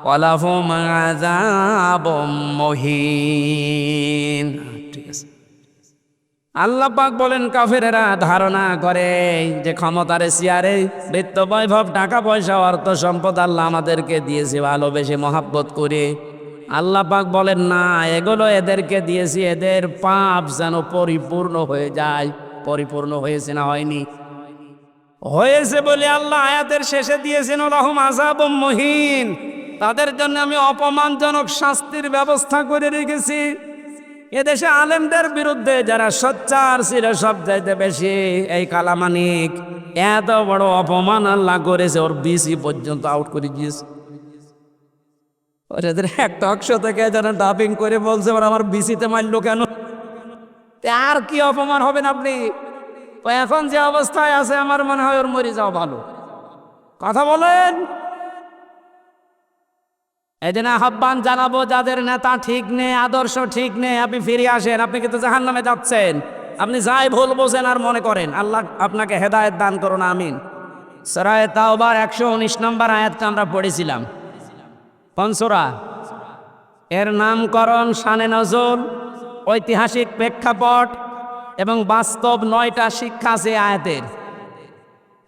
Speaker 1: ওয়ালাহুম আযাবুম মুহিন। ঠিক আছে, আল্লাহ পাক বলেন কাফেরেরা ধারণা করে যে ক্ষমতার চেয়ারে বৃত্ত বৈভব, টাকা পয়সা, অর্থ সম্পদ আল্লাহ আমাদেরকে দিয়েছে ভালোবেসে মহাব্বত করে। আল্লাহ পাক বলেন না, এগুলো এদেরকে দিয়েছি এদের পাপ যেন পরিপূর্ণ হয়ে যায়। পরিপূর্ণ হয়েছে না হয়নি? হয়েছে বলে আল্লাহ আয়াতের শেষে দিয়েছেন লাহুম আযাবুম মুহিন, তাদের জন্য আমি অপমানজনক শাস্তির ব্যবস্থা করে রেখেছি। এদেশে আলেমদের বিরুদ্ধে যারা সোচ্চার ছিল সবচাইতে বেশি, এই কালামানিক এত বড় অপমান আল্লাহ করেছে, ওর বিসি পর্যন্ত আউট করে দিয়েছে। ওদের এক টক শো থেকে যারা ডাবিং করে বলছে ওরা আমার বিসিতে মারলো কেন? আর কি অপমান হবেন আপনি? এখন যে অবস্থায় আছে আমার মনে হয় ওর মরে যাওয়া ভালো। কথা বলেন। এই দিন আহ্বান জানাবো, যাদের নেতা ঠিক নেই, আদর্শ ঠিক নেই, আপনি ফিরে আসেন। আপনি কিন্তু জাহান্নামে যাচ্ছেন। আপনি যাই ভুল বোঝেন আর মনে করেন, আল্লাহ আপনাকে হেদায়েত দান করুন, আমিন। সূরা তাওবার 119 নম্বর আয়াতটা আমরা পড়েছিলাম। কোন সূরা? এর নামকরণ, শানে নজুল, ঐতিহাসিক প্রেক্ষাপট এবং বাস্তব 9টা শিক্ষা আছে আয়াতের।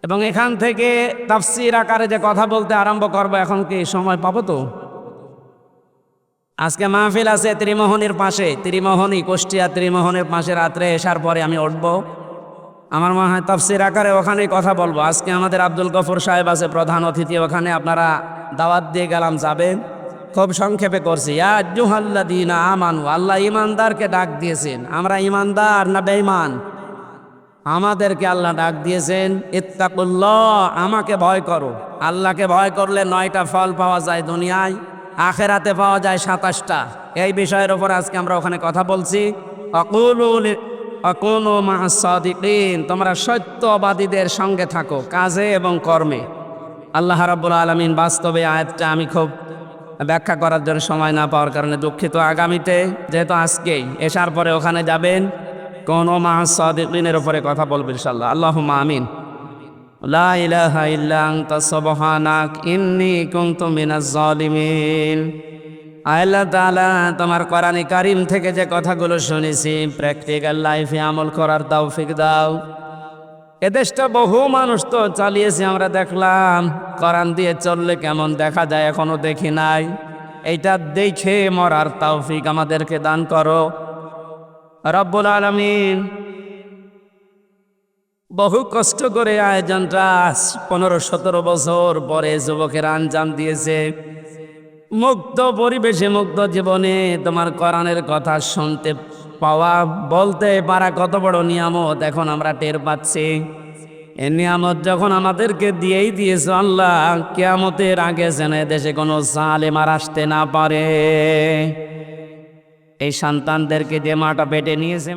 Speaker 1: এবং এখান থেকে তাফসীর আকারে যে কথা বলতে আরম্ভ করবো, এখন কি সময় পাবো? তো আজকে মাহফিল আছে ত্রিমোহনীর পাশে, ত্রিমোহনী কুষ্টিয়া ত্রিমোহনের পাশে। রাত্রে এসার পরে আমি উঠবো, আমার মনে হয় তাফসীর আকারে ওখানেই কথা বলবো। আজকে আমাদের আব্দুল গফুর সাহেব আছে প্রধান অতিথি, ওখানে আপনারা দাওয়াত দিয়ে গেলাম, যাবেন। খুব সংক্ষেপে করছি। ইয়া আইয়ুহাল্লাযীনা আমানু, আল্লাহ ইমানদারকে ডাক দিয়েছেন। আমরা ইমানদার না বেঈমান? আমাদেরকে আল্লাহ ডাক দিয়েছেন ইত্তাকুল্লাহ, আমাকে ভয় করো। আল্লাহকে ভয় করলে 9টা ফল পাওয়া যায় দুনিয়ায়, আখেরাতে পাওয়া যায় 27টা। এই বিষয়ের উপর আজকে আমরা ওখানে কথা বলছি। আকুনু মা'আস সাদিকিন, তোমরা সত্যবাদীদের সঙ্গে থাকো কাজে এবং কর্মে। আল্লাহ রাব্বুল আলামিন বাস্তবে আয়াতটা আমি খুব ব্যাখ্যা করার জন্য সময় না পাওয়ার কারণে দুঃখিত। আগামীতে যেহেতু আজকেই এসার পরে ওখানে যাবেন, কোন মা'আস সাদিকিনের উপরে কথা বলবেন ইনশাআল্লাহ। আল্লাহুম্মা আমিন। লা ইলাহা ইল্লা আনতা সুবহানাক ইন্নী কুনতু মিনাজ জালিমিন। আল্লাহ তাআলা, তোমার কোরআনে কারীম থেকে যে কথাগুলো শুনেছি প্র্যাকটিক্যাল লাইফে আমল করার তৌফিক দাও। এদেশটা বহু মানুষ তো চালিয়েছে, আমরা দেখলাম। কোরআন দিয়ে চললে কেমন দেখা যায় এখনো দেখি নাই। এইটা দেখে মরার তৌফিক আমাদেরকে দান করো রব্বুল আলামিন। বহু কষ্ট করে আয়োজনটা 15-17 বছর পরে যুবকেরা আঞ্জাম দিয়েছে। মুক্ত পরিবেশে মুক্ত জীবনে তোমার কোরআনের কথা শুনতে পাওয়া, বলতে পারা কত বড় নিয়ামত এখন আমরা টের পাচ্ছি। এ নিয়ামত যখন আমাদেরকে দিয়েই দিয়েছ আল্লাহ, কিয়ামতের আগে যেন দেশে কোনো জালেম আর আসতে না পারে। এই সন্তানদেরকে যে মাটা পেটে নিয়েছে